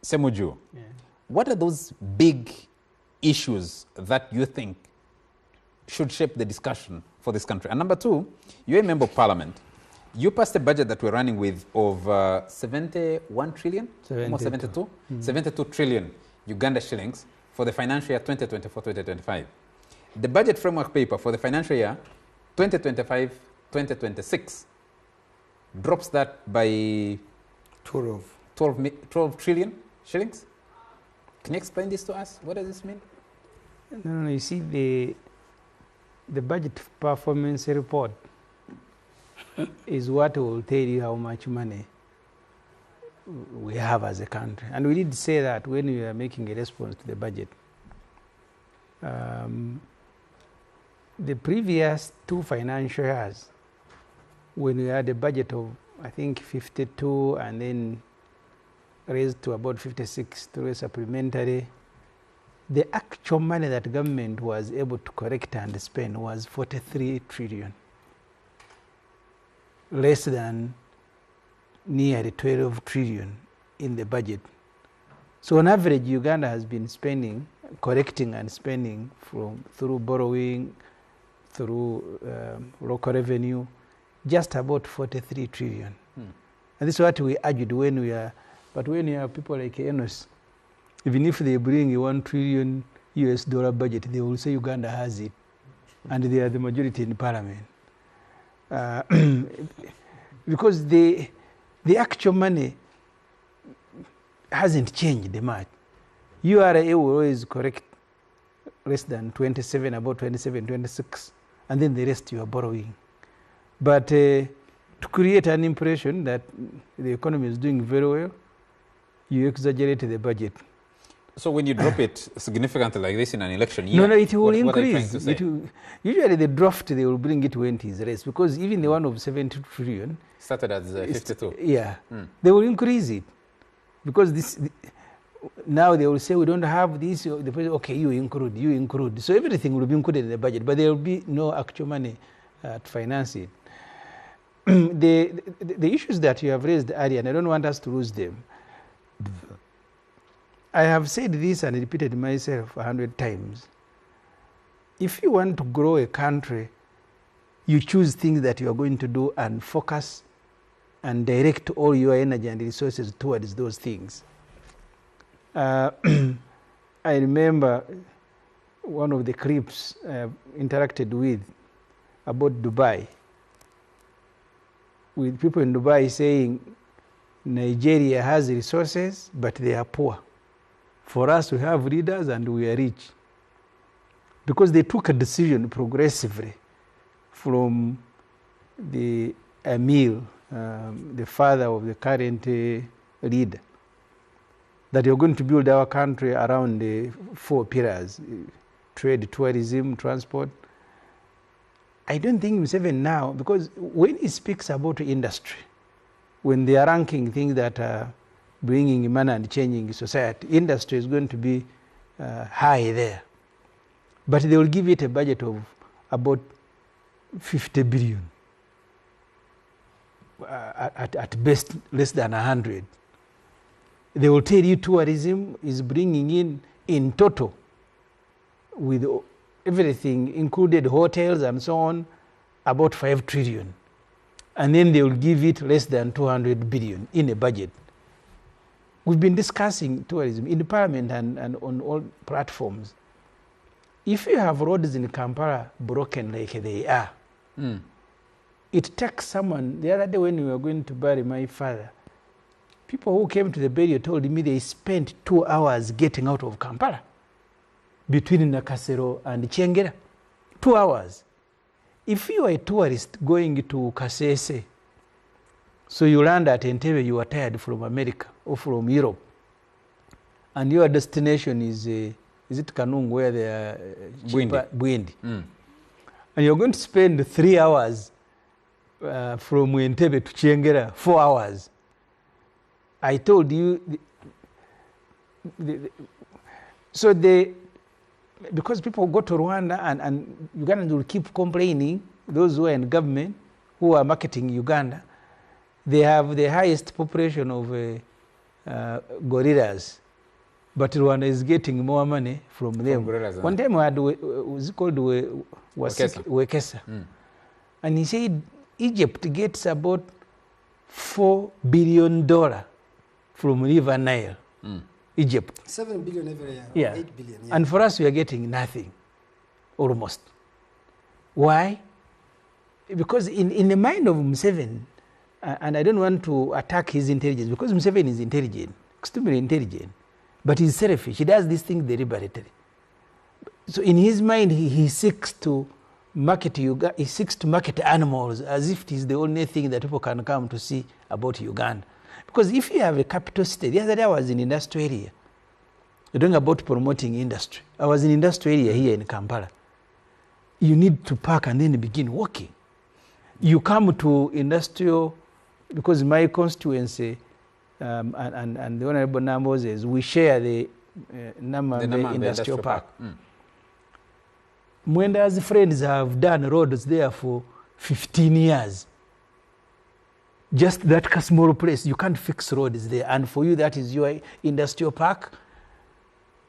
Ssemuju. Yeah. What are those big issues that you think should shape the discussion for this country? And number two, you're a member of parliament. You passed a budget that we're running with of 71 trillion, almost 72, 72 trillion Uganda shillings for the financial year 2024-2025. The budget framework paper for the financial year 2025-2026 drops that by 12 trillion shillings. Can you explain this to us? What does this mean? No, you see, the budget performance report is what will tell you how much money we have as a country. And we did say that when we are making a response to the budget. The previous two financial years, when we had a budget of, I think, 52 and then raised to about 56 through a supplementary, the actual money that government was able to collect and spend was 43 trillion, less than nearly 12 trillion in the budget. So on average, Uganda has been spending, collecting and spending through borrowing, through local revenue, just about 43 trillion. And this is what we argued when we are, but when you have people like Enos, even if they bring a $1 trillion US budget, they will say Uganda has it, and they are the majority in parliament. Because the actual money hasn't changed much. URA will always correct less than 27, about 27, 26, and then the rest you are borrowing. But to create an impression that the economy is doing very well, you exaggerate the budget. So when you drop it significantly like this in an election year, no, it will increase. What are you trying to say? Usually the draft, they will bring it when it is raised, because even the one of 70 trillion started as 52. Yeah, they will increase it, because now they will say we don't have this. Okay, you include. So everything will be included in the budget, but there will be no actual money to finance it. The issues that you have raised earlier, and I don't want us to lose them. I have said this and repeated myself 100 times. If you want to grow a country, you choose things that you are going to do and focus and direct all your energy and resources towards those things. I remember one of the clips I interacted with about Dubai, with people in Dubai saying, Nigeria has resources, but they are poor. For us, we have leaders and we are rich. Because they took a decision progressively from the Emil, the father of the current leader, that you're going to build our country around the 4 pillars: trade, tourism, transport. I don't think Museveni now, because when he speaks about industry, when they are ranking things that are bringing money and changing society, industry is going to be high there. But they will give it a budget of about 50 billion. At best, less than 100. They will tell you tourism is bringing in total, with everything included, hotels and so on, about 5 trillion. And then they will give it less than 200 billion in a budget. We've been discussing tourism in the parliament and on all platforms. If you have roads in Kampala broken like they are, it takes someone. The other day when we were going to bury my father, people who came to the burial told me they spent 2 hours getting out of Kampala between Nakasero and Kyengera. 2 hours. If you are a tourist going to Kasese, so you land at Entebbe, you are tired from America or from Europe, and your destination is it Kanungu, where they are Bwindi. And you're going to spend 3 hours from Entebbe to Kyengera, 4 hours. I told you, because people go to Rwanda and Ugandans will keep complaining, those who are in government, who are marketing Uganda, they have the highest population of gorillas, but Rwanda is getting more money from them. One time we had, was called Wekesa. And he said Egypt gets about $4 billion from River Nile. Egypt. 7 billion every year. Yeah. 8 billion. Yeah. And for us, we are getting nothing, almost. Why? Because in the mind of Museveni, and I don't want to attack his intelligence, because Museveni is intelligent, extremely intelligent, but he's selfish. He does these things deliberately. So in his mind, he seeks to market Uganda. He seeks to market animals as if it is the only thing that people can come to see about Uganda. Because if you have a capital city, the other day I was in industrial area. We're talking about promoting industry. I was in industrial area here in Kampala. You need to park and then begin walking. You come to industrial, because my constituency and the Honorable Namoses, we share the Namambe Industrial Park. Mwenda's friends have done roads there for 15 years. Just that small place, you can't fix roads there. And for you, that is your industrial park.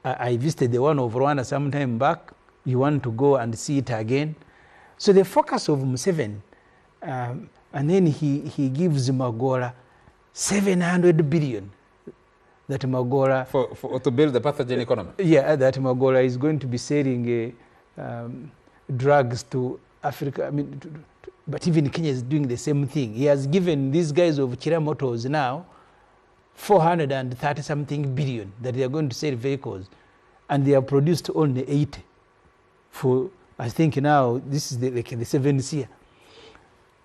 I visited the one of Rwanda some time back. You want to go and see it again. So the focus of Museveni, and then he gives Magora 700 billion. That Magora... to build the pathogen economy? Yeah, that Magora is going to be selling drugs to Africa. I mean, but even Kenya is doing the same thing. He has given these guys of Chira Motors now 430-something billion that they are going to sell vehicles. And they have produced only 80 for, I think now, this is the 7th year.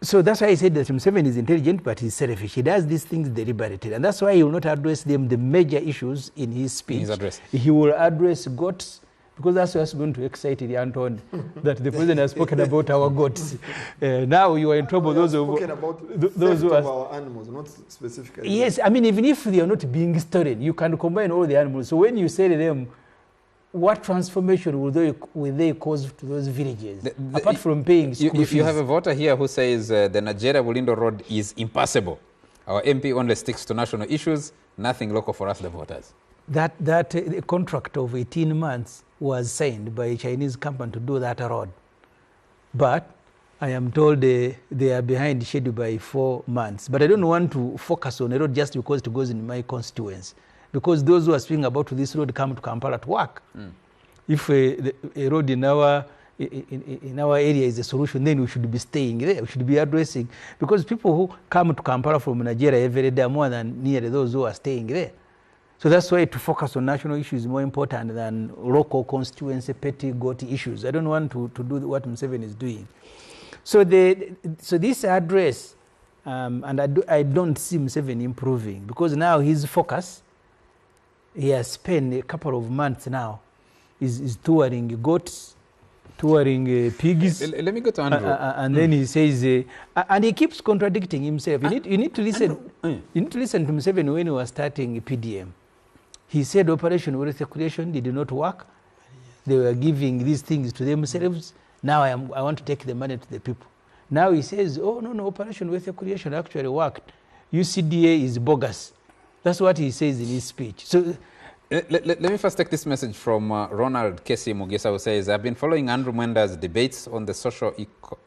So that's why I said that Museveni is intelligent, but he's selfish. He does these things deliberately. And that's why he will not address them, the major issues in his speech. In his address. He will address goats, because that's what's going to excite the Antony, that the president has spoken about our goats. Now you are in trouble. Those who are our animals, not specifically. Yes, I mean, even if they are not being stolen, you can combine all the animals. So when you say to them, what transformation will they cause to those villages, apart from paying school fees? If you have a voter here who says the Nigeria-Bulindo road is impassable, our MP only sticks to national issues, nothing local for us, the voters. That contract of 18 months was signed by a Chinese company to do that road. But I am told they are behind schedule by 4 months. But I don't want to focus on a road just because it goes in my constituency. Because those who are speaking about this road come to Kampala to work. If a road in our in our area is a solution, then we should be staying there. We should be addressing, because people who come to Kampala from Nigeria every day are more than nearly those who are staying there. So that's why to focus on national issues is more important than local constituency, petty, gauty issues. I don't want to do what Museveni is doing. So this address, and I don't see Museveni improving, because now his focus, he has spent a couple of months now, is touring goats, touring pigs. Let me go to Andrew. And then he says, and he keeps contradicting himself. You need to listen. You need to listen to Museveni when he was starting PDM. He said Operation Wealth Creation did not work. They were giving these things to themselves. Now I want to take the money to the people. Now he says, oh, no, Operation Wealth Creation actually worked. UCDA is bogus. That's what he says in his speech. So let me first take this message from Ronald Kesi Mugisa, who says, I've been following Andrew Mwenda's debates on the social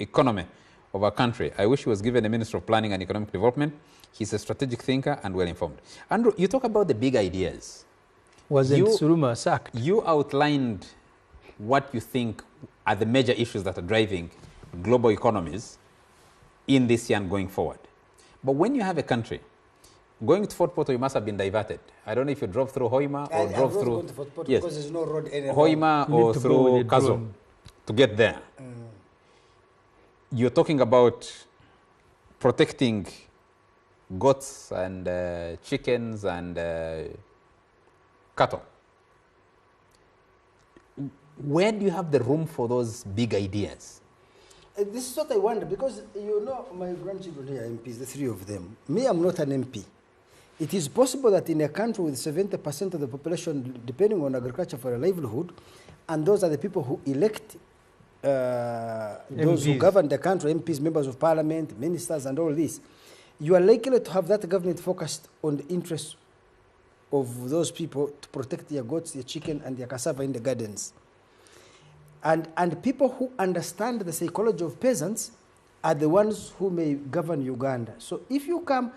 economy of our country. I wish he was given a Minister of Planning and Economic Development. He's a strategic thinker and well-informed. Andrew, you talk about the big ideas. Wasn't Suruma sacked? You outlined what you think are the major issues that are driving global economies in this year and going forward. But when you have a country, going to Fort Portal, you must have been diverted. I don't know if you drove through Hoima or drove through Fort Portal, because there's no road anymore. Hoima or through Kazo to get there. You're talking about protecting goats and chickens and cattle. Where do you have the room for those big ideas? This is what I wonder, because you know my grandchildren here are MPs, the three of them. Me, I'm not an MP. It is possible that in a country with 70% of the population depending on agriculture for a livelihood, and those are the people who elect those who govern the country, MPs, members of parliament, ministers, and all this, you are likely to have that government focused on the interests of those people to protect their goats, their chicken, and their cassava in the gardens. And people who understand the psychology of peasants are the ones who may govern Uganda. So if you come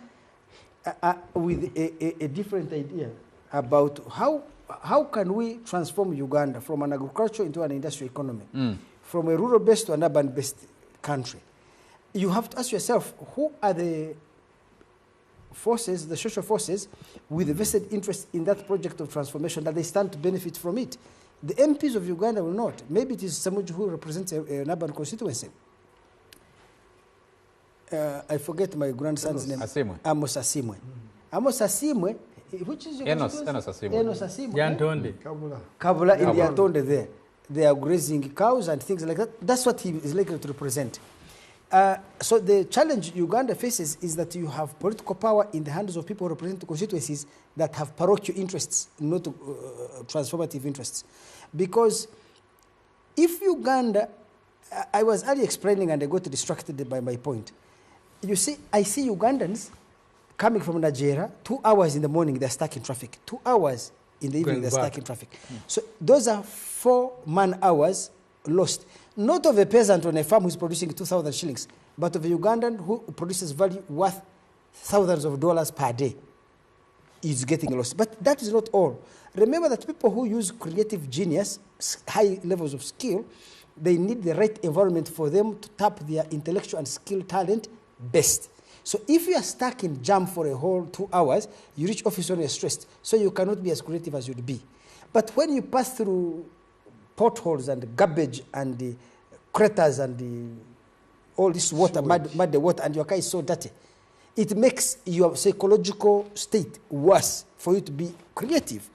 with a different idea about how can we transform Uganda from an agriculture into an industrial economy, from a rural-based to an urban-based country, you have to ask yourself, who are the forces, the social forces, with a vested interest in that project of transformation that they stand to benefit from it? The MPs of Uganda will not. Maybe it is Ssemuju who represents an urban constituency. I forget my grandson's name. Asimwe. Amos Asimwe. Amos Asimwe, which is your Enos Asimwe. Enos Asimwe. Yantonde. Kabula in the Yantonde there. They are grazing cows and things like that. That's what he is likely to represent. So the challenge Uganda faces is that you have political power in the hands of people who represent constituencies that have parochial interests, not transformative interests. Because if Uganda, I was earlier explaining and I got distracted by my point. You see, I see Ugandans coming from Nigeria, 2 hours in the morning, they're stuck in traffic. 2 hours in the evening, they're stuck in traffic. So those are 4 man-hours lost. Not of a peasant on a farm who's producing 2,000 shillings, but of a Ugandan who produces value worth thousands of dollars per day is getting lost. But that is not all. Remember that people who use creative genius, high levels of skill, they need the right environment for them to tap their intellectual and skill talent best. So if you are stuck in jam for a whole 2 hours, you reach office when you're stressed, so you cannot be as creative as you'd be. But when you pass through potholes and garbage and the craters and all this water, muddy water, and your car is so dirty, it makes your psychological state worse for you to be creative.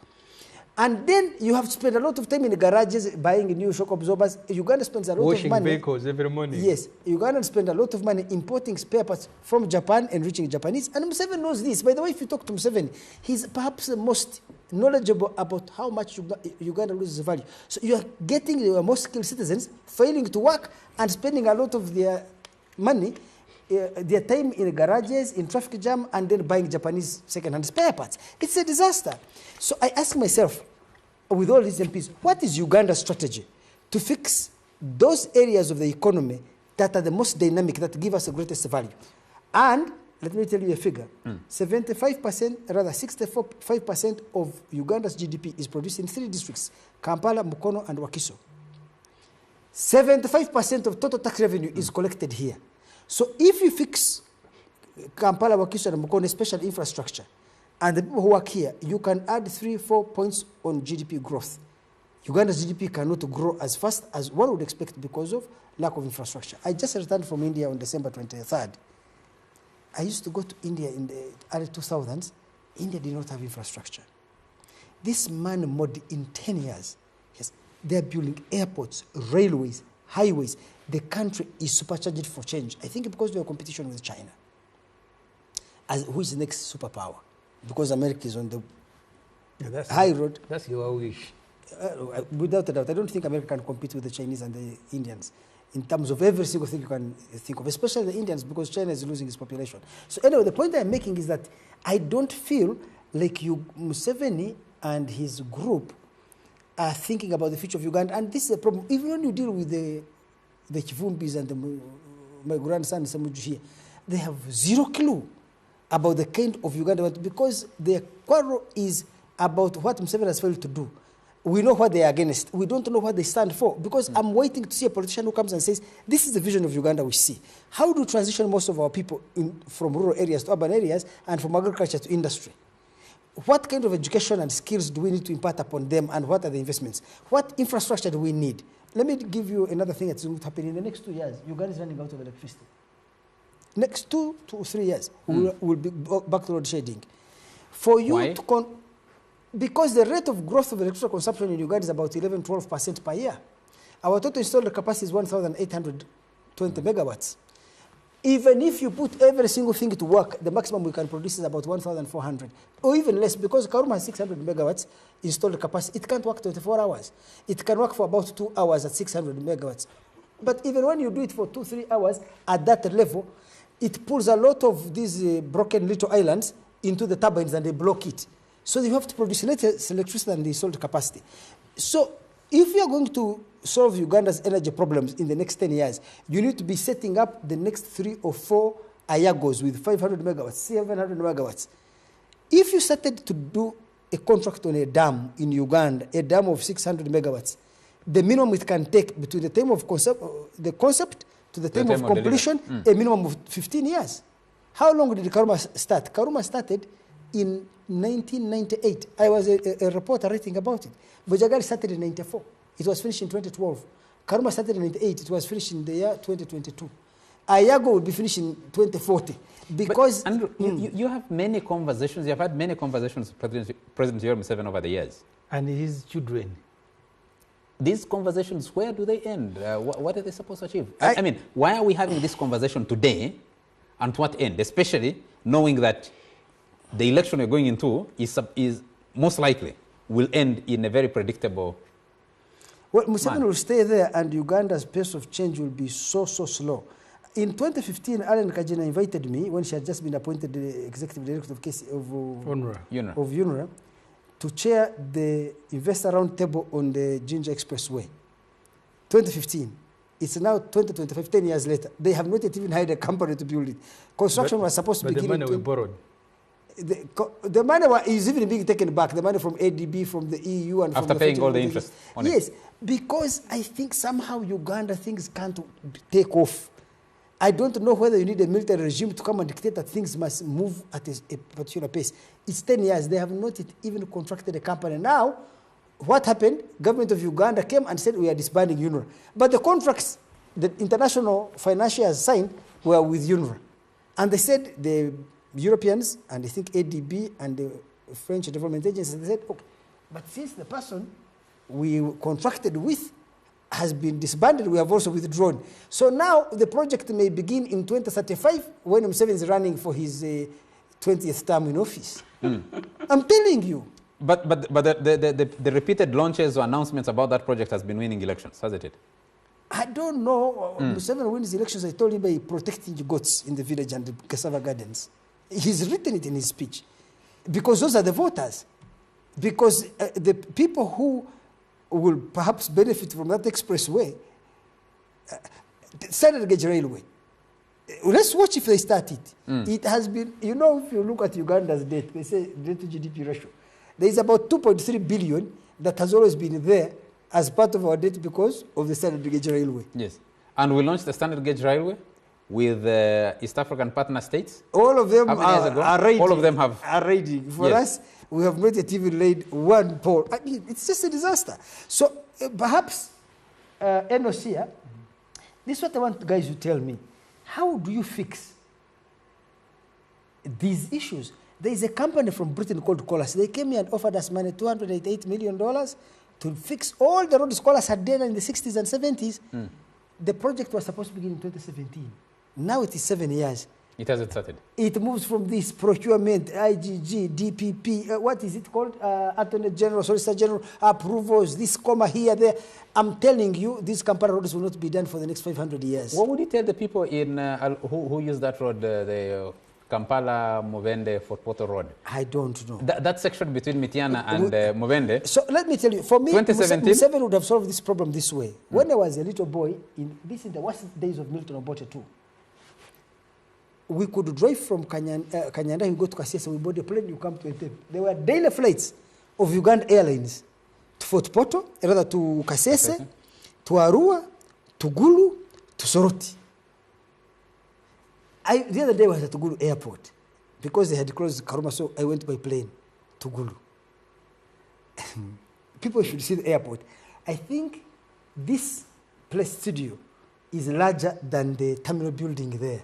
And then you have to spend a lot of time in the garages buying new shock absorbers. Uganda spends a lot of money. Washing vehicles every morning. Yes, Uganda spend a lot of money importing spare parts from Japan, enriching Japanese. And Museveni knows this. By the way, if you talk to Museveni, he's perhaps the most knowledgeable about how much Uganda loses value. So you are getting your most skilled citizens failing to work and spending a lot of their money, their time in garages, in traffic jam, and then buying Japanese second-hand spare parts. It's a disaster. So I ask myself, with all these MPs, what is Uganda's strategy to fix those areas of the economy that are the most dynamic, that give us the greatest value? And let me tell you a figure. 75%, rather 65% of Uganda's GDP is produced in 3 districts, Kampala, Mukono, and Wakiso. 75% of total tax revenue is collected here. So if you fix Kampala, Wakiso, and Mukono, special infrastructure, and the people who work here, you can add 3-4 points on GDP growth. Uganda's GDP cannot grow as fast as one would expect because of lack of infrastructure. I just returned from India on December 23rd. I used to go to India in the early 2000s. India did not have infrastructure. This man Modi, in 10 years, yes, they're building airports, railways, highways. The country is supercharged for change. I think because they are competition with China. Who is the next superpower? Because America is on the high road. That's your wish. Without a doubt, I don't think America can compete with the Chinese and the Indians in terms of every single thing you can think of, especially the Indians, because China is losing its population. So anyway, the point I'm making is that I don't feel like Museveni and his group are thinking about the future of Uganda, and this is a problem. Even when you deal with the Chivumbis and my grandson Ssemuju here, they have zero clue about the kind of Uganda, because their quarrel is about what Museveni has failed to do. We know what they are against. We don't know what they stand for, because I'm waiting to see a politician who comes and says, this is the vision of Uganda we see. How do we transition most of our people from rural areas to urban areas and from agriculture to industry? What kind of education and skills do we need to impart upon them, and what are the investments? What infrastructure do we need? Let me give you another thing that's going to happen in the next 2 years. Uganda is running out of electricity. Next 2 to 3 years, we'll be back to load shedding. For you Why? to because the rate of growth of electrical consumption in Uganda is about 11-12% per year. Our total installed capacity is 1,820 megawatts. Even if you put every single thing to work, the maximum we can produce is about 1,400, or even less, because Karuma has 600 megawatts installed capacity. It can't work 24 hours. It can work for about 2 hours at 600 megawatts. But even when you do it for 2-3 hours at that level, it pulls a lot of these broken little islands into the turbines and they block it. So you have to produce less electricity than the installed capacity. So if you are going to solve Uganda's energy problems in the next 10 years, you need to be setting up the next 3 or 4 Ayagos with 500 megawatts, 700 megawatts. If you started to do a contract on a dam in Uganda, a dam of 600 megawatts, the minimum it can take between the time of the concept to the time of completion, a minimum of 15 years. How long did Karuma start? Karuma started in 1998. I was a reporter writing about it. Bujagali started in 94. It was finished in 2012. Karuma started in 98. It was finished in the year 2022. Ayago will be finished in 2040. Because but, Andrew, you have many conversations. You have had many conversations with President Yoweri Museveni over the years. And his children. These conversations, where do they end? What are they supposed to achieve? I mean, why are we having this conversation today, and to what end? Especially knowing that the election we're going into is most likely will end in a very predictable Well, Museveni will stay there, and Uganda's pace of change will be so slow. In 2015, Allen Kajina invited me, when she had just been appointed the executive director of UNRA, to chair the investor roundtable on the Jinja Expressway. 2015. It's now 2025, 10 years later. They have not yet even hired a company to build it. Construction was supposed to begin. But the money we borrowed. The money is even being taken back. The money from ADB, from the EU, and after from paying all the interest on it. Yes, because I think somehow Uganda things can't take off. I don't know whether you need a military regime to come and dictate that things must move at a particular pace. It's 10 years. They have not even contracted a company. Now, what happened? Government of Uganda came and said we are disbanding UNRWA. But the contracts the international financiers signed were with UNRWA. And they said the Europeans, and I think ADB and the French Development Agency, they said, okay, but since the person we contracted with has been disbanded, we have also withdrawn. So now the project may begin in 2035 when Museveni is running for his 20th term in office. I'm telling you. But the repeated launches or announcements about that project has been winning elections, hasn't it? I don't know. Museveni wins elections, I told him, by protecting the goats in the village and the cassava gardens. He's written it in his speech. Because those are the voters. Because the people who will perhaps benefit from that expressway, standard gauge railway. Let's watch if they start it. It has been, you know, if you look at Uganda's debt, they say debt to GDP ratio. There is about 2.3 billion that has always been there as part of our debt because of the standard gauge railway. Yes. And we launched the standard gauge railway with East African partner states. All of them How many years ago? are ready. All of them have. Are ready. For Yes. us, we have not yet even laid one pole. I mean, it's just a disaster. So perhaps, Enos here, this is what I want guys to tell me. How do you fix these issues? There is a company from Britain called Colas. They came here and offered us money, $288 million, to fix all the roads Colas had done in the 60s and 70s. The project was supposed to begin in 2017. Now it is 7 years. It hasn't started. It moves from this procurement, IGG, DPP, what is it called? Attorney General, Solicitor General, approvals, this comma here, there. I'm telling you, these Kampala roads will not be done for the next 500 years. What would you tell the people in who use that road, the Kampala Muvende Fort Portal Road? I don't know. That section between Mitiana and Muvende. So let me tell you, for me, 2017? Museveni would have solved this problem this way. When I was a little boy, this is the worst days of Milton Obote too. We could drive from Kanyanda, you go to Kasese, we board a plane, you come to Entebbe. There were daily flights of Uganda Airlines to Fort Portal, rather to Kasese, to Arua, to Gulu, to Soroti. The other day I was at Gulu Airport because they had closed Karuma, so I went by plane to Gulu. People should see the airport. I think this place studio is larger than the terminal building there.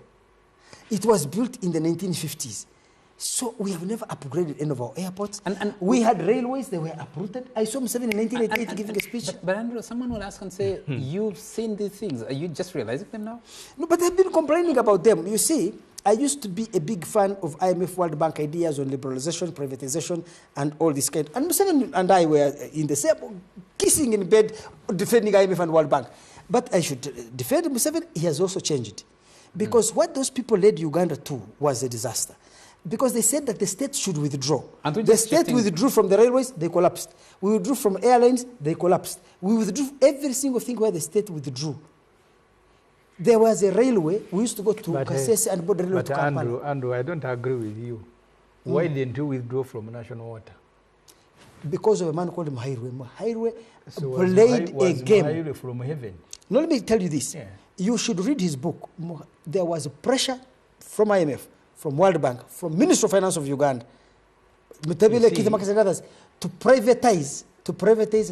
It was built in the 1950s. So we have never upgraded any of our airports. And we had railways, they were uprooted. I saw Museveni in 1988 giving a speech. But Andrew, someone will ask and say, you've seen these things. Are you just realizing them now? No, but I've been complaining about them. You see, I used to be a big fan of IMF World Bank ideas on liberalization, privatization, and all this kind. And Museveni and I were in the same, kissing in bed, defending IMF and World Bank. But I should defend Museveni. He has also changed. Because what those people led Uganda to was a disaster. Because they said that the state should withdraw. The state withdrew from the railways, they collapsed. We withdrew from airlines, they collapsed. We withdrew every single thing where the state withdrew. There was a railway, we used to go to Kasese and board railway to Kampala. Andrew, I don't agree with you. Why didn't you withdraw from national water? Because of a man called Mahirwe. Mahirwe So played a game. Mahirwe from heaven. Now let me tell you this. Yeah. You should read his book. There was pressure from IMF, from World Bank, from Minister of Finance of Uganda, Mutabile, Kithamakas and others, to privatize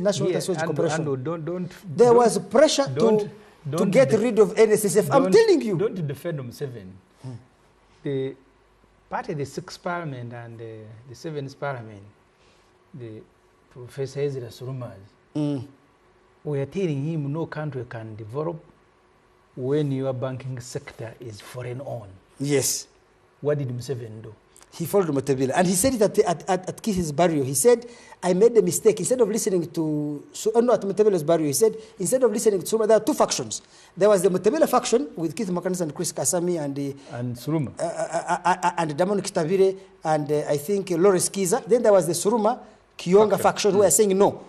National Water Storage Corporation. There was pressure to get rid of NSSF. I'm telling you. Don't defend Museveni. The party, the 6th Parliament and the 7th Parliament, the Professor Ezra Surumas, were telling him no country can develop when your banking sector is foreign owned. Yes. What did Museveni do? He followed Mutabile. And he said it at Keith's burial. He said, I made a mistake. Instead of listening to, at Mutabile's burial, he said, instead of listening to Suruma, there are two factions. There was the Mutabile faction with Keith Makanis and Chris Kasami and Suruma. And Damon Kitabire and I think Lawrence Kiza. Then there was the Suruma Kionga faction who are saying, no,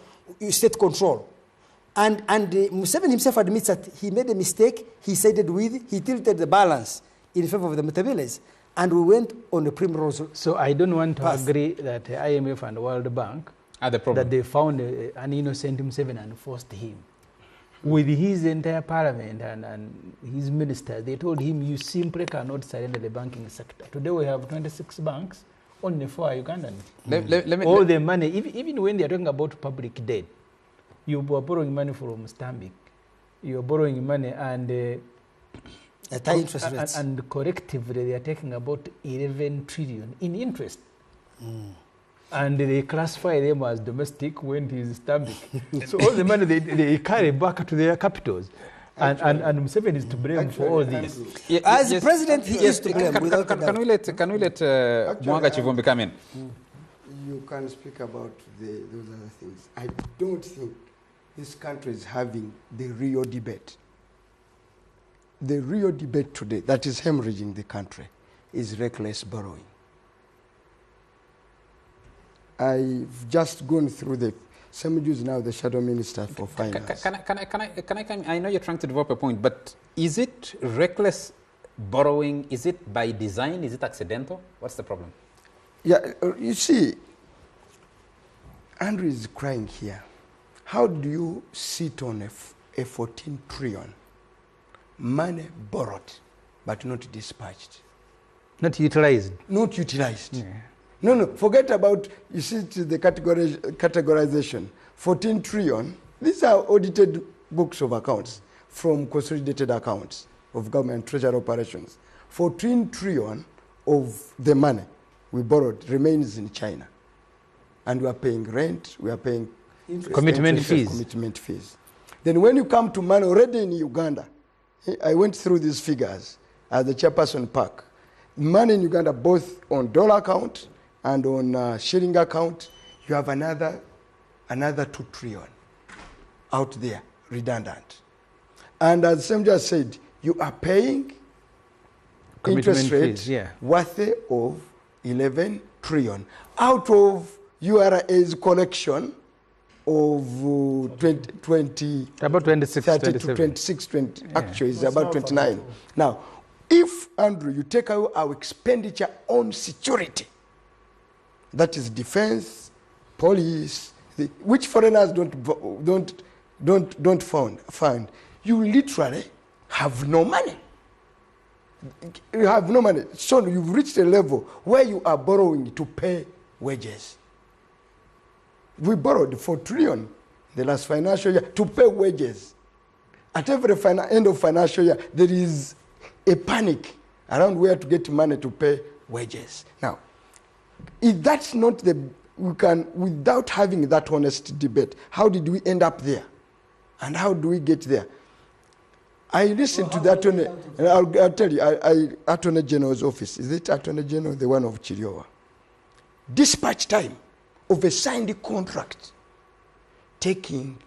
state control. And Museveni himself admits that he made a mistake. He sided with, he tilted the balance in favor of the Mutabiles. And we went on a primrose. So I don't want to agree that IMF and World Bank are the problem. That they found an innocent Museveni and forced him. With his entire parliament and his ministers, they told him, you simply cannot surrender the banking sector. Today we have 26 banks, only 4 are Ugandan. All the money, even when they are talking about public debt, you are borrowing money from Stambik. You are borrowing money and at high interest rates. And collectively, they are taking about 11 trillion in interest. And they classify them as domestic when it is Stambik. So all the money they carry back to their capitals. And Museveni is to blame for all this. As president, he is to blame. Can we let Mwanga Chivumbi come in? You can speak about those other things. I don't think this country is having the real debate. The real debate today that is hemorrhaging the country is reckless borrowing. I've just gone through the Ssemuju is now the shadow minister for finance. Can I come? I know you're trying to develop a point, but is it reckless borrowing? Is it by design? Is it accidental? What's the problem? Yeah, you see, Andrew is crying here. How do you sit on a 14 trillion money borrowed but not dispatched? Not utilized. Not utilized. Yeah. No, forget about, you see, the categorization. 14 trillion, these are audited books of accounts from consolidated accounts of government treasury operations. 14 trillion of the money we borrowed remains in China. And we are paying rent, we are paying Commitment fees. Commitment fees. Then when you come to money already in Uganda, I went through these figures as the chairperson Park. Money in Uganda, both on dollar account and on shilling account, you have another 2 trillion out there, redundant. And as Ssemuju said, you are paying interest rate worthy of 11 trillion out of URA's collection of 20 about 26, 30 to 27. 26, 20, Yeah. actually it's That's about not 29. forgettable. Now, if, Andrew, you take out our expenditure on security, that is defense, police, which foreigners don't find, you literally have no money. You have no money. So you've reached a level where you are borrowing to pay wages. We borrowed 4 trillion the last financial year to pay wages. At every end of financial year, there is a panic around where to get money to pay wages. Now, if that's not without having that honest debate, how did we end up there? And how do we get there? I listened to that attorney, and I'll tell you, Attorney General's office, is it Attorney General, the one of Chiriowa? Dispatch time of a signed contract taking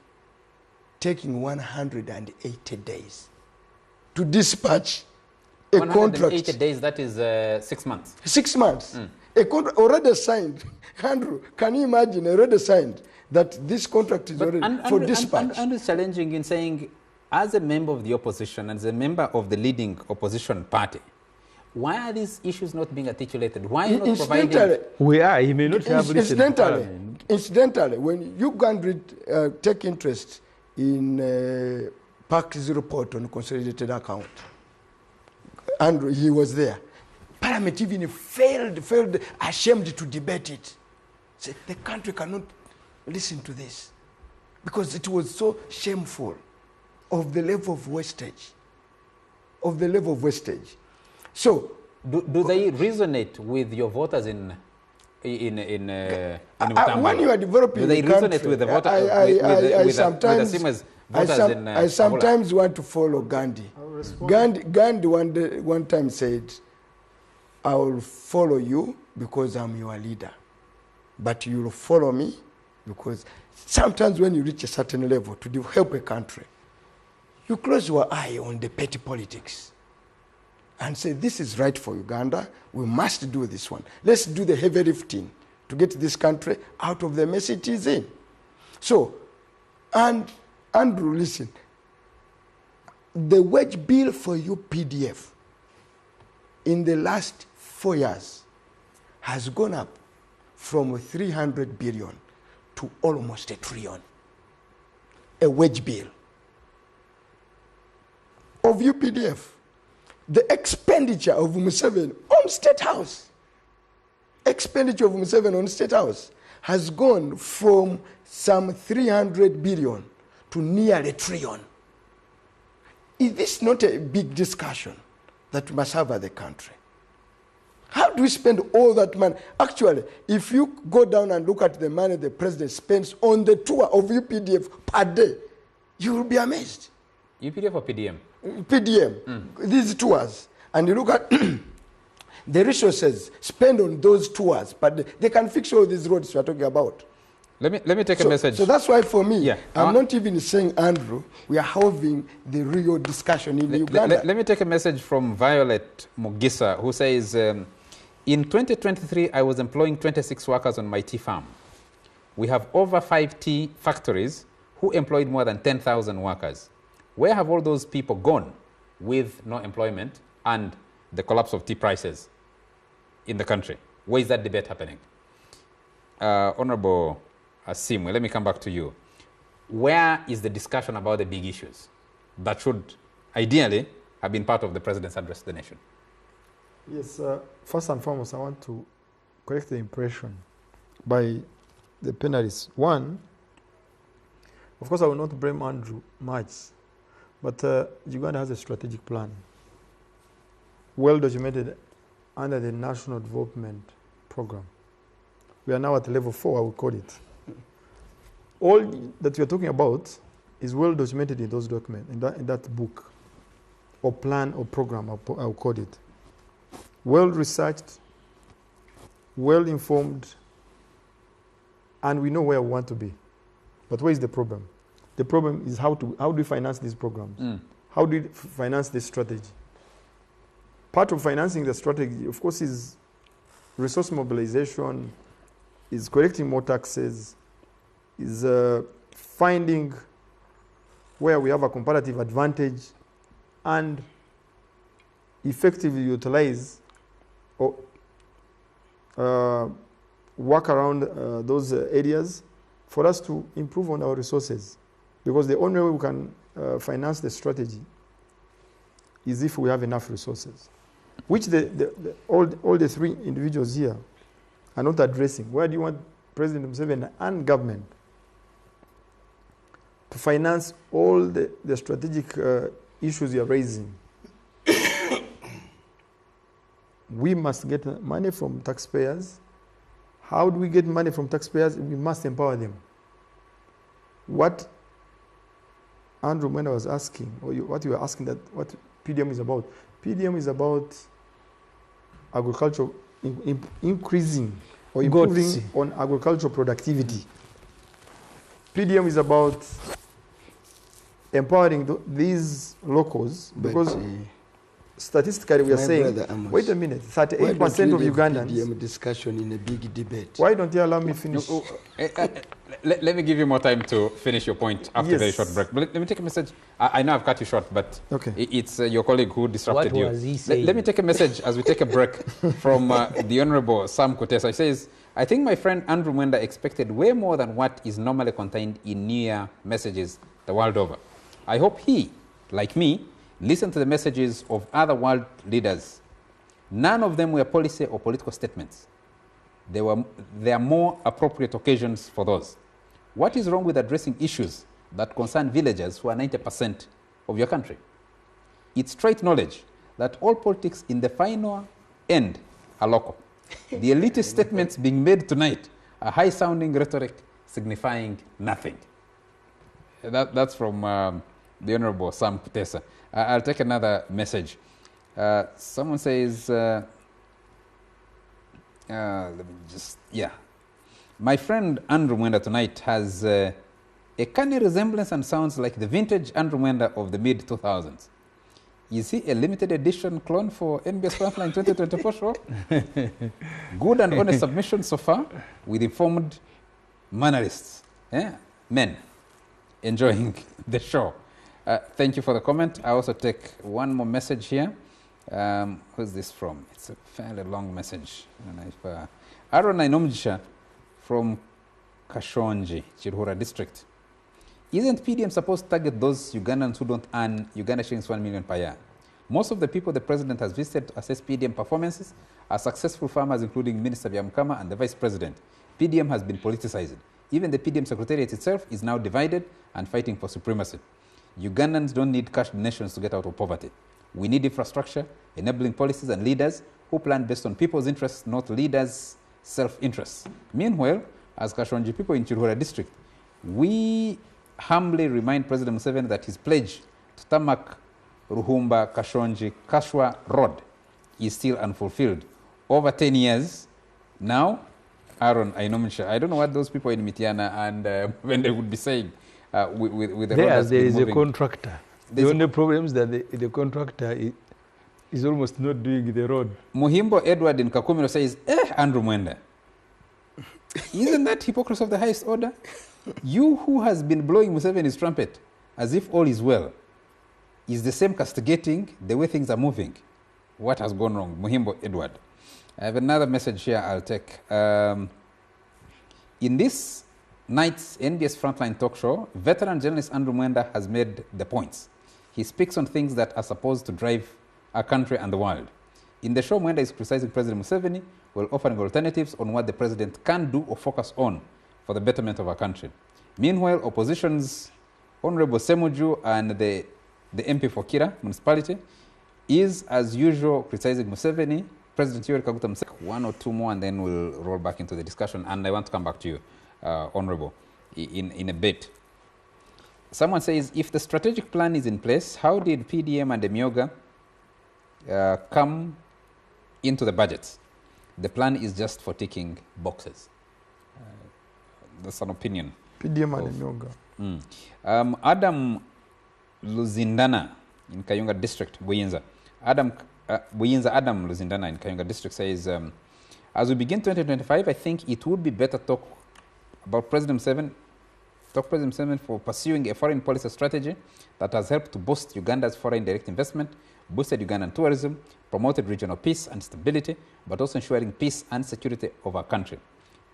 180 days to dispatch a 180 contract. days, that is 6 months. 6 months. A contract already signed. Andrew, can you imagine, already signed that this contract is already for dispatch? And it's challenging in saying, as a member of the opposition, as a member of the leading opposition party, why are these issues not being articulated? Why are you not providing? We are. He may not have listened to Parliament. Incidentally, when Uganda take interest in Park's report on consolidated account, Andrew, he was there. Parliament even failed, ashamed to debate it. Said the country cannot listen to this because it was so shameful of the level of wastage. So, do they resonate with your voters in Mutambala? when you are developing do they the resonate country, with the voters? I sometimes want to follow Gandhi. Gandhi one time said, I will follow you because I'm your leader. But you will follow me because sometimes when you reach a certain level to help a country, you close your eye on the petty politics and say, this is right for Uganda. We must do this one. Let's do the heavy lifting to get this country out of the mess it is in. So, and Andrew, listen, the wage bill for you PDF in the last 4 years has gone up from 300 billion to almost 1 trillion. A wage bill of UPDF. The expenditure of Museveni on State House, has gone from some 300 billion to nearly 1 trillion. Is this not a big discussion that we must have at the country? How do we spend all that money? Actually, if you go down and look at the money the president spends on the tour of UPDF per day, you will be amazed. UPDF or PDM? PDM, these tours. And you look at the resources spent on those tours, but they can fix all these roads we are talking about. Let me take a message. So that's why for me, Yeah. I'm not even saying, Andrew, we are having the real discussion in Uganda. Let me take a message from Violet Mugisa, who says, in 2023, I was employing 26 workers on my tea farm. We have over 5 tea factories who employed more than 10,000 workers. Where have all those people gone with no employment and the collapse of tea prices in the country? Where is that debate happening? Honorable Ssemuju, let me come back to you. where is the discussion about the big issues that should ideally have been part of the president's address to the nation? Yes, first and foremost, I want to correct the impression by the panelists. One, of course, I will not blame Andrew much, but Uganda has a strategic plan, well documented under the National Development Program. We are now at level 4, I will call it. All that we are talking about is well documented in those documents, in that book, or plan or program, I will call it. Well researched, well informed, and we know where we want to be. But where is the problem? The problem is how do we finance these programs? How do we finance this strategy? Part of financing the strategy, of course, is resource mobilization, is collecting more taxes, is finding where we have a comparative advantage and effectively utilize or work around those areas for us to improve on our resources. Because the only way we can finance the strategy is if we have enough resources, which all the three individuals here are not addressing. Where do you want President Museveni and government to finance all the strategic issues you are raising? We must get money from taxpayers. How do we get money from taxpayers? We must empower them. What Andrew Mwenda was asking, or what you were asking, that what PDM is about. PDM is about agriculture, increasing or improving on agricultural productivity. PDM is about empowering these locals, because statistically we are saying, wait a minute, 38% of Ugandans. PDM discussion in a big debate. Why don't you allow me finish? Let me give you more time to finish your point after a very short break. But let me take a message. I know I've cut you short, but it's your colleague who disrupted you. What was he saying? Let me take a message as we take a break from the Honorable Sam Kutesa. He says, I think my friend Andrew Mwenda expected way more than what is normally contained in New Year messages the world over. I hope he, like me, listened to the messages of other world leaders. None of them were policy or political statements. There are more appropriate occasions for those. What is wrong with addressing issues that concern villagers who are 90% of your country? It's straight knowledge that all politics in the final end are local. The elitist statements being made tonight are high-sounding rhetoric signifying nothing. That's from the Honorable Sam Kutesa. I'll take another message. Someone says, let me just, my friend Andrew Mwenda tonight has a canny resemblance and sounds like the vintage Andrew Mwenda of the mid-2000s. Is he a limited edition clone for NBS Frontline 2024 show? Good and honest submission so far with informed mannerlists. Men enjoying the show. Thank you for the comment. I also take one more message here. Who's this from? It's a fairly long message. I don't know if, Aaron Ainomjisha from Kashonji, Chirhura district. Isn't PDM supposed to target those Ugandans who don't earn Uganda shillings 1 million per year? Most of the people the president has visited to assess PDM performances are successful farmers, including Minister Byamukama and the vice president. PDM has been politicized. Even the PDM secretariat itself is now divided and fighting for supremacy. Ugandans don't need cash donations to get out of poverty. We need infrastructure, enabling policies and leaders who plan based on people's interests, not leaders' self-interests. Meanwhile, as Kashonji people in Chirhura district, we humbly remind President Museveni that his pledge to tarmac Ruhumba, Kashonji, Kashwa Road is still unfulfilled. Over 10 years now, Aaron Ainomsha, I don't know what those people in Mitiana and when they would be saying with the road there is moving. A contractor. The only problem is that the contractor is almost not doing the road. Muhimbo Edward in Kakumiro says, Andrew Mwenda, isn't that hypocrisy of the highest order? You who has been blowing Museveni's trumpet as if all is well is the same castigating the way things are moving. What has gone wrong? Muhimbo Edward. I have another message here I'll take. In this night's NBS Frontline talk show, veteran journalist Andrew Nganda has made the points. He speaks on things that are supposed to drive our country and the world. In the show, Nganda is criticizing President Museveni while offering alternatives on what the president can do or focus on for the betterment of our country. Meanwhile, opposition's Honorable Ssemuju and the MP for Kira municipality is, as usual, criticizing Museveni. President Yoweri Kaguta Museveni, one or two more, and then we'll roll back into the discussion. And I want to come back to you, Honorable, in a bit. Someone says, if the strategic plan is in place, how did PDM and Mpuuga come into the budget? The plan is just for ticking boxes. That's an opinion. PDM and Mpuuga. Adam Luzindana in Kayunga District, Buyinza. Adam Luzindana in Kayunga District says, as we begin 2025, I think it would be better talk about President Museveni for pursuing a foreign policy strategy that has helped to boost Uganda's foreign direct investment, boosted Ugandan tourism, promoted regional peace and stability, but also ensuring peace and security of our country.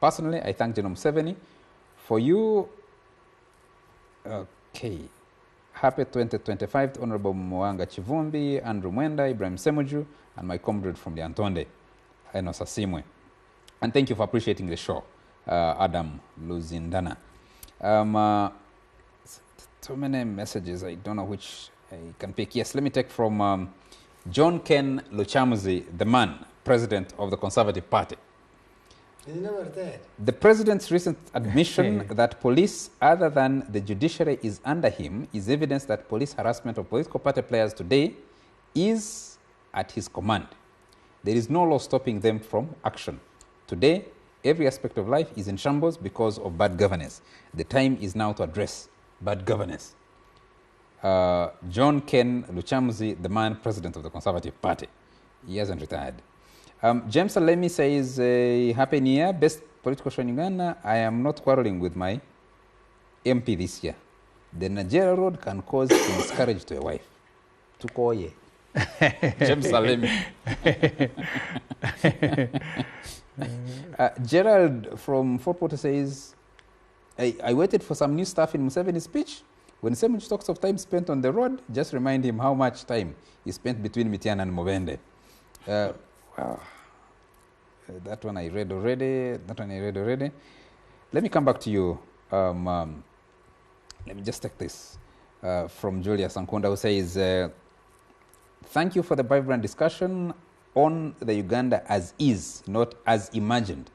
Personally, I thank General Museveni for you. Okay. Happy 2025 to Honorable Mwanga Chivumbi, Andrew Nganda, Ibrahim Ssemuju, and my comrade from the Antonde, Enos Asimwe. And thank you for appreciating the show, Adam Luzindana. So many messages, I don't know which I can pick. Yes, let me take from John Ken Luchamuzi, the man, president of the Conservative Party. The president's recent admission that police other than the judiciary is under him is evidence that police harassment of political party players today is at his command. There is no law stopping them from action. Today, every aspect of life is in shambles because of bad governance. The time is now to address bad governance. John Ken Luchamuzi, the man, president of the Conservative Party. He hasn't retired. James Alemi says, Happy New Year, best political show in Uganda. I am not quarreling with my MP this year. The Nigeria road can cause miscarriage to a wife. Tukoye. James Alemi. Gerald from Fort Porter says, I waited for some new stuff in Museveni's speech. When Ssemuju talks of time spent on the road, just remind him how much time he spent between Mitiana and Mubende. Wow. That one I read already. Let me come back to you. Let me just take this from Julius Ankunda, who says, thank you for the vibrant discussion on the Uganda as is, not as imagined.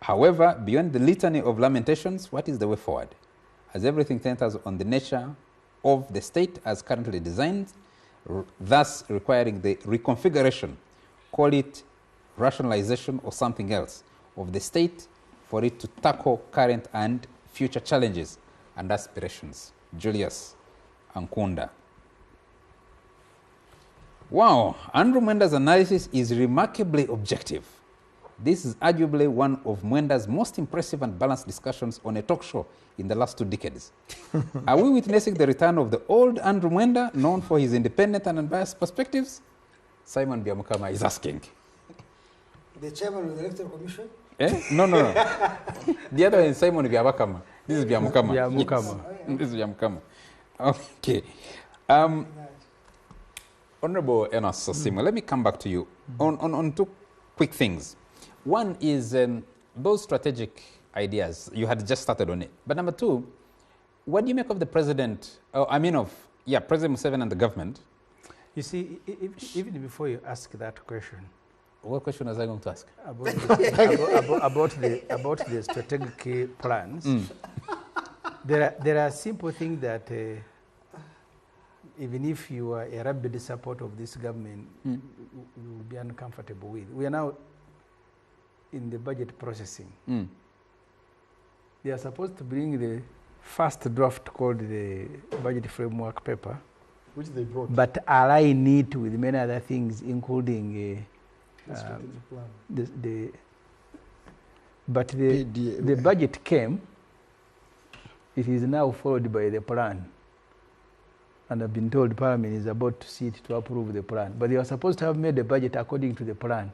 However, beyond the litany of lamentations, what is the way forward? As everything centers on the nature of the state as currently designed, thus requiring the reconfiguration, call it rationalization or something else, of the state for it to tackle current and future challenges and aspirations. Julius Ankunda. Wow, Andrew Mwenda's analysis is remarkably objective. This is arguably one of Mwenda's most impressive and balanced discussions on a talk show in the last 2 decades. Are we witnessing the return of the old Andrew Mwenda, known for his independent and unbiased perspectives? Simon Byamukama is asking. The chairman of the Electoral Commission? No. The other one is Simon Byabakama. This is Byamukama. Yes. This is Byamukama. Okay. Honorable Enos Asimwe, let me come back to you on 2 quick things. One is those strategic ideas. You had just started on it. But number 2, what do you make of the president, President Museveni and the government? You see, even before you ask that question, what question was I going to ask? About the strategic plans, there are simple things that even if you are a rabid supporter of this government, you will be uncomfortable with. We are now in the budget processing. They are supposed to bring the first draft called the budget framework paper, which they brought, but align it with many other things, including the budget came. It is now followed by the plan, and I've been told Parliament is about to sit to approve the plan. But they were supposed to have made the budget according to the plan,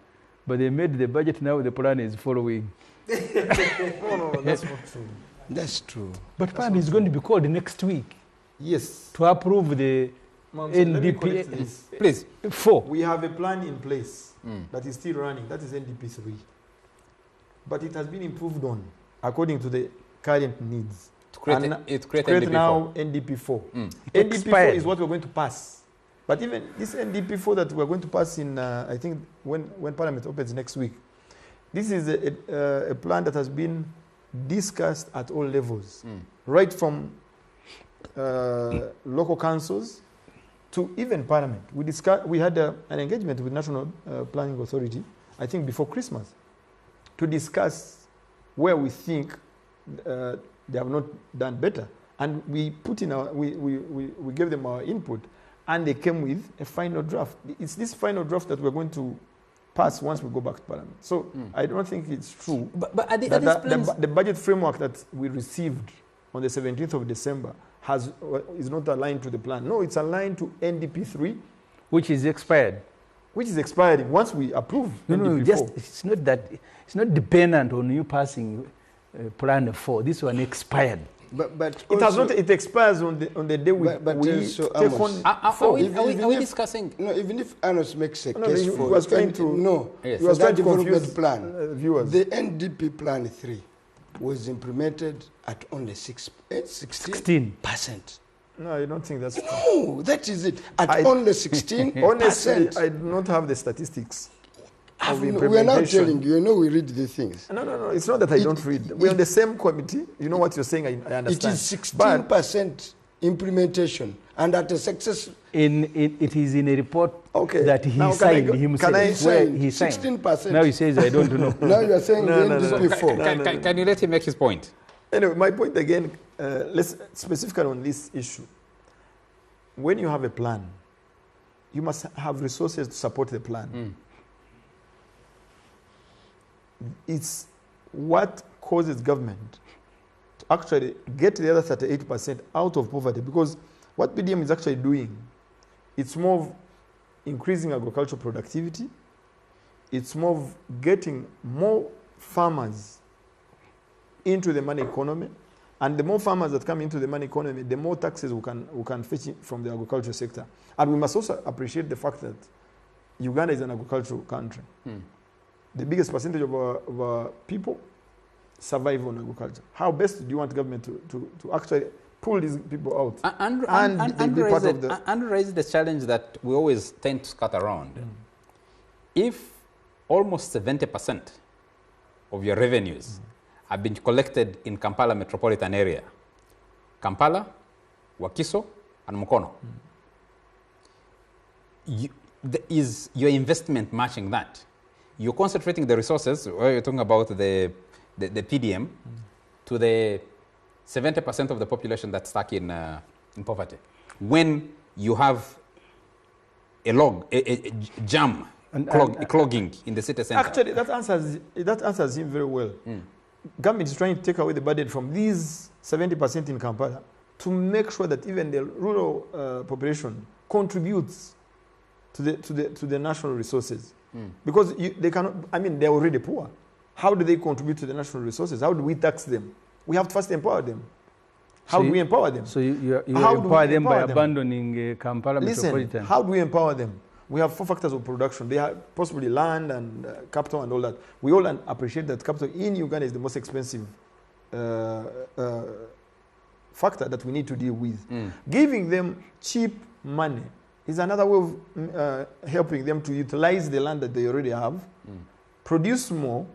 but they made the budget now. The plan is following. No, that's not true. That's true. But Parliament is going to be called next week Yes. to approve the Ma'am, so let me correct NDP this. Please. 4. We have a plan in place that is still running. That is NDP 3. But it has been improved on according to the current needs. To create, And it create create NDP now NDP 4. It NDP 4 expired. is what we're going to pass. But even this NDP 4 that we're going to pass in, I think, when Parliament opens next week, this is a plan that has been discussed at all levels, right from local councils to even Parliament. We had an engagement with National Planning Authority, I think before Christmas, to discuss where we think they have not done better. And we put in we gave them our input, and they came with a final draft. It's this final draft that we're going to pass once we go back to Parliament. So I don't think it's true. But are that these plans... the budget framework that we received on the 17th of December is not aligned to the plan. No, it's aligned to NDP 3, Which is expired. which is expiring once we approve No, NDP just 4. it's not that. It's not dependent on you passing Plan 4. This one expired. But It has also- not. It expires on the day we But we also, take Amos, on. Are we, Even- even are we if- discussing... No, even if Anos makes a No, case he for was trying to- no, Yes. He for was that trying to development confuse plan, viewers. the NDP plan 3 was implemented at only 16%. No, I don't think that's true. No, that is it. At I- only 16%. Honestly, I do not have the statistics of We are now implementation. telling you, we read the things. No. It's not that I don't read. We're on the same committee. You know what you're saying. I It understand. is 16% implementation, and at a success It is in a report Okay. that he Now, can I signed go- himself. can I- where he signed. 16%. Now he says, I don't know. Now you are saying No, the no, no, NDP no. 4. Can you let him make his point? Anyway, my point again, let's specifically on this issue. When you have a plan, you must have resources to support the plan. It's what causes government to actually get the other 38% out of poverty, because what PDM is actually doing, it's more of increasing agricultural productivity. It's more of getting more farmers into the money economy, and the more farmers that come into the money economy, the more taxes we can fetch from the agricultural sector. And we must also appreciate the fact that Uganda is an agricultural country. The biggest percentage of our people survive on agriculture. How best do you want government to actually pull these people out? Andrew raised the challenge that we always tend to scatter around. If almost 70% of your revenues have been collected in Kampala metropolitan area, Kampala, Wakiso, and Mukono, is your investment matching that? You're concentrating the resources, where you're talking about the PDM, to the 70% of the population that's stuck in poverty. When you have a jam, clogging in the city center. Actually, that answers him very well. Government is trying to take away the burden from these 70% in Kampala to make sure that even the rural population contributes to the national resources. Because they cannot, they're already poor. How do they contribute to the national resources? How do we tax them? We have to first empower them. How do we empower them? So you How do we empower them by empower them? abandoning Kampala metropolitan. Listen, how do we empower them? We have 4 factors of production. They have possibly land and capital and all that. We all appreciate that capital in Uganda is the most expensive factor that we need to deal with. Giving them cheap money is another way of helping them to utilize the land that they already have, produce more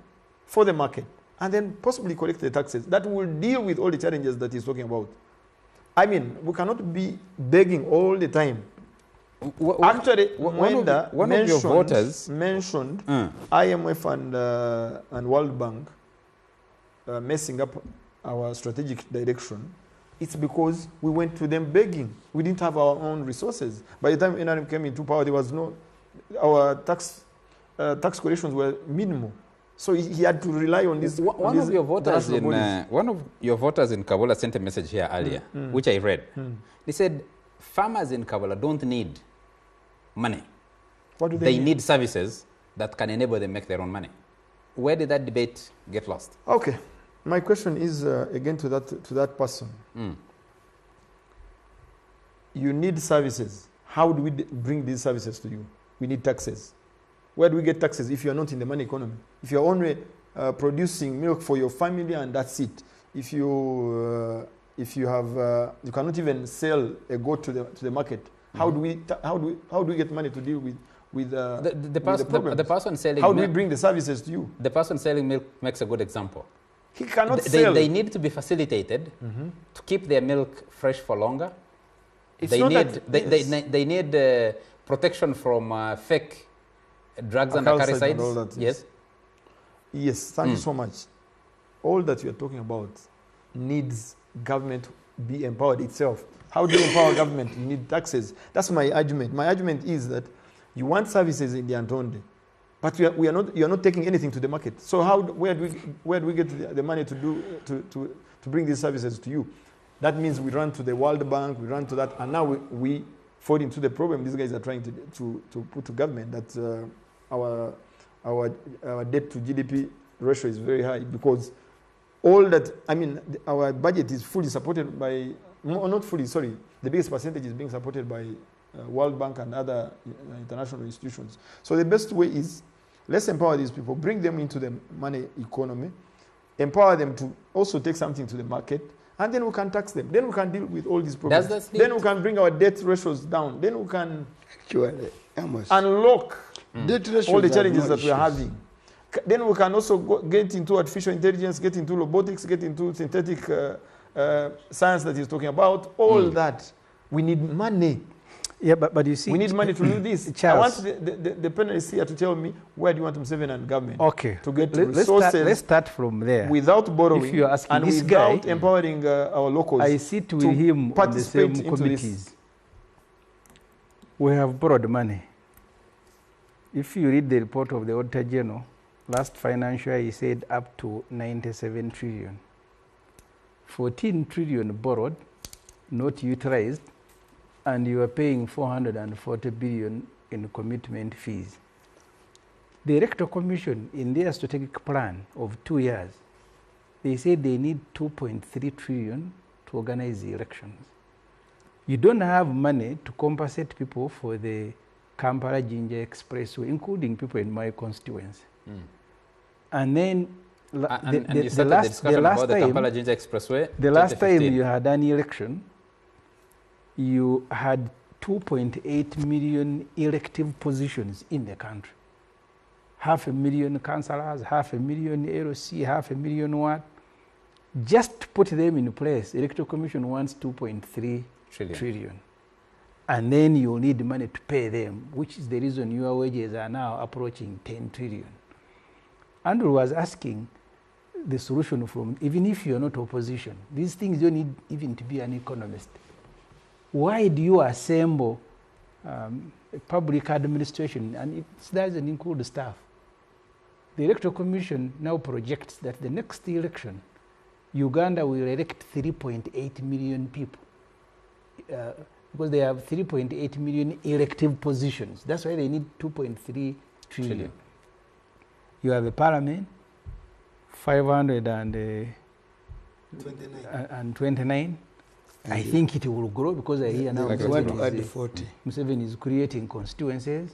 for the market, and then possibly collect the taxes that will deal with all the challenges that he's talking about. We cannot be begging all the time. Actually, Nganda one of your voters mentioned IMF and World Bank messing up our strategic direction. It's because we went to them begging. We didn't have our own resources. By the time NRM came into power, there was our tax collections were minimal. So he had to rely on this. One of your voters in Kabola sent a message here earlier, which I read. He said, farmers in Kabola don't need money. What do They need services that can enable them make their own money. Where did that debate get lost? Okay. My question is again to that person. You need services. How do we bring these services to you? We need taxes. Where do we get taxes if you are not in the money economy? If you are only producing milk for your family and that's it. If you have you cannot even sell a goat to the market. How do we get money to deal with the person selling how do we bring the services to you? The person selling milk makes a good example. He cannot sell. They need to be facilitated to keep their milk fresh for longer. They need protection from fake drugs and acaricides. Yes. Yes, thank you so much. All that you are talking about needs government to be empowered itself. How do you empower government? You need taxes. That's my argument. My argument is that you want services in the Antonde, but you are not taking anything to the market. So where do we get the money to bring these services to you? That means we run to the World Bank, we run to that, and now we fall into the problem these guys are trying to put to government, that our debt to GDP ratio is very high, because all that, I mean, our budget is fully supported by, not fully, sorry, the biggest percentage is being supported by World Bank and other international institutions. So the best way is, let's empower these people, bring them into the money economy, empower them to also take something to the market, and then we can tax them. Then we can deal with all these problems. Then we can bring our debt ratios down. Then we can unlock all the challenges that we are having. Then we can also get into artificial intelligence, get into robotics, get into synthetic science that he's talking about. All that. We need money. Yeah, but you see, we need money to do this. Charles, I want the panelists here to tell me, where do you want Museveni and government to get resources? Let's start from there. Without borrowing, if you're asking and this without guy, empowering our locals. I sit with him on the same committees. We have borrowed money. If you read the report of the Auditor General, last financial year he said up to 97 trillion. 14 trillion borrowed, not utilized, and you are paying 440 billion in commitment fees. The Electoral Commission, in their strategic plan of 2 years, they said they need 2.3 trillion to organize the elections. You don't have money to compensate people for the Kampala-Jinja Expressway, including people in my constituency. And then the last time you had an election, you had 2.8 million elective positions in the country. 500,000 councillors, 500,000 LC, 500,000 what? Just to put them in place, the Electoral Commission wants 2.3 trillion. And then you need money to pay them, which is the reason your wages are now approaching 10 trillion. Andrew was asking the solution from, even if you're not opposition, these things don't need even to be an economist. Why do you assemble public administration, and it doesn't include staff? The Electoral Commission now projects that the next election, Uganda will elect 3.8 million people. Because they have 3.8 million elective positions. That's why they need 2.3 trillion. You have a parliament, 529. I think it will grow because I hear now Museveni is creating constituencies.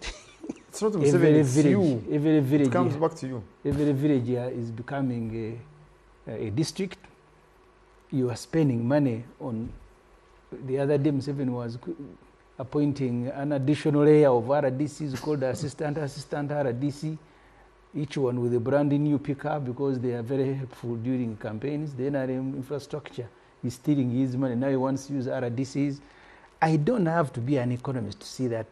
It's not Museveni, it's you. Every village. It comes back to you. Every village here is becoming a district. You are spending money on. The other day, Museveni was appointing an additional layer of RDCs called assistant RDC, each one with a brand new pickup because they are very helpful during campaigns. The NRM infrastructure is stealing his money. Now he wants to use RDCs. I don't have to be an economist to see that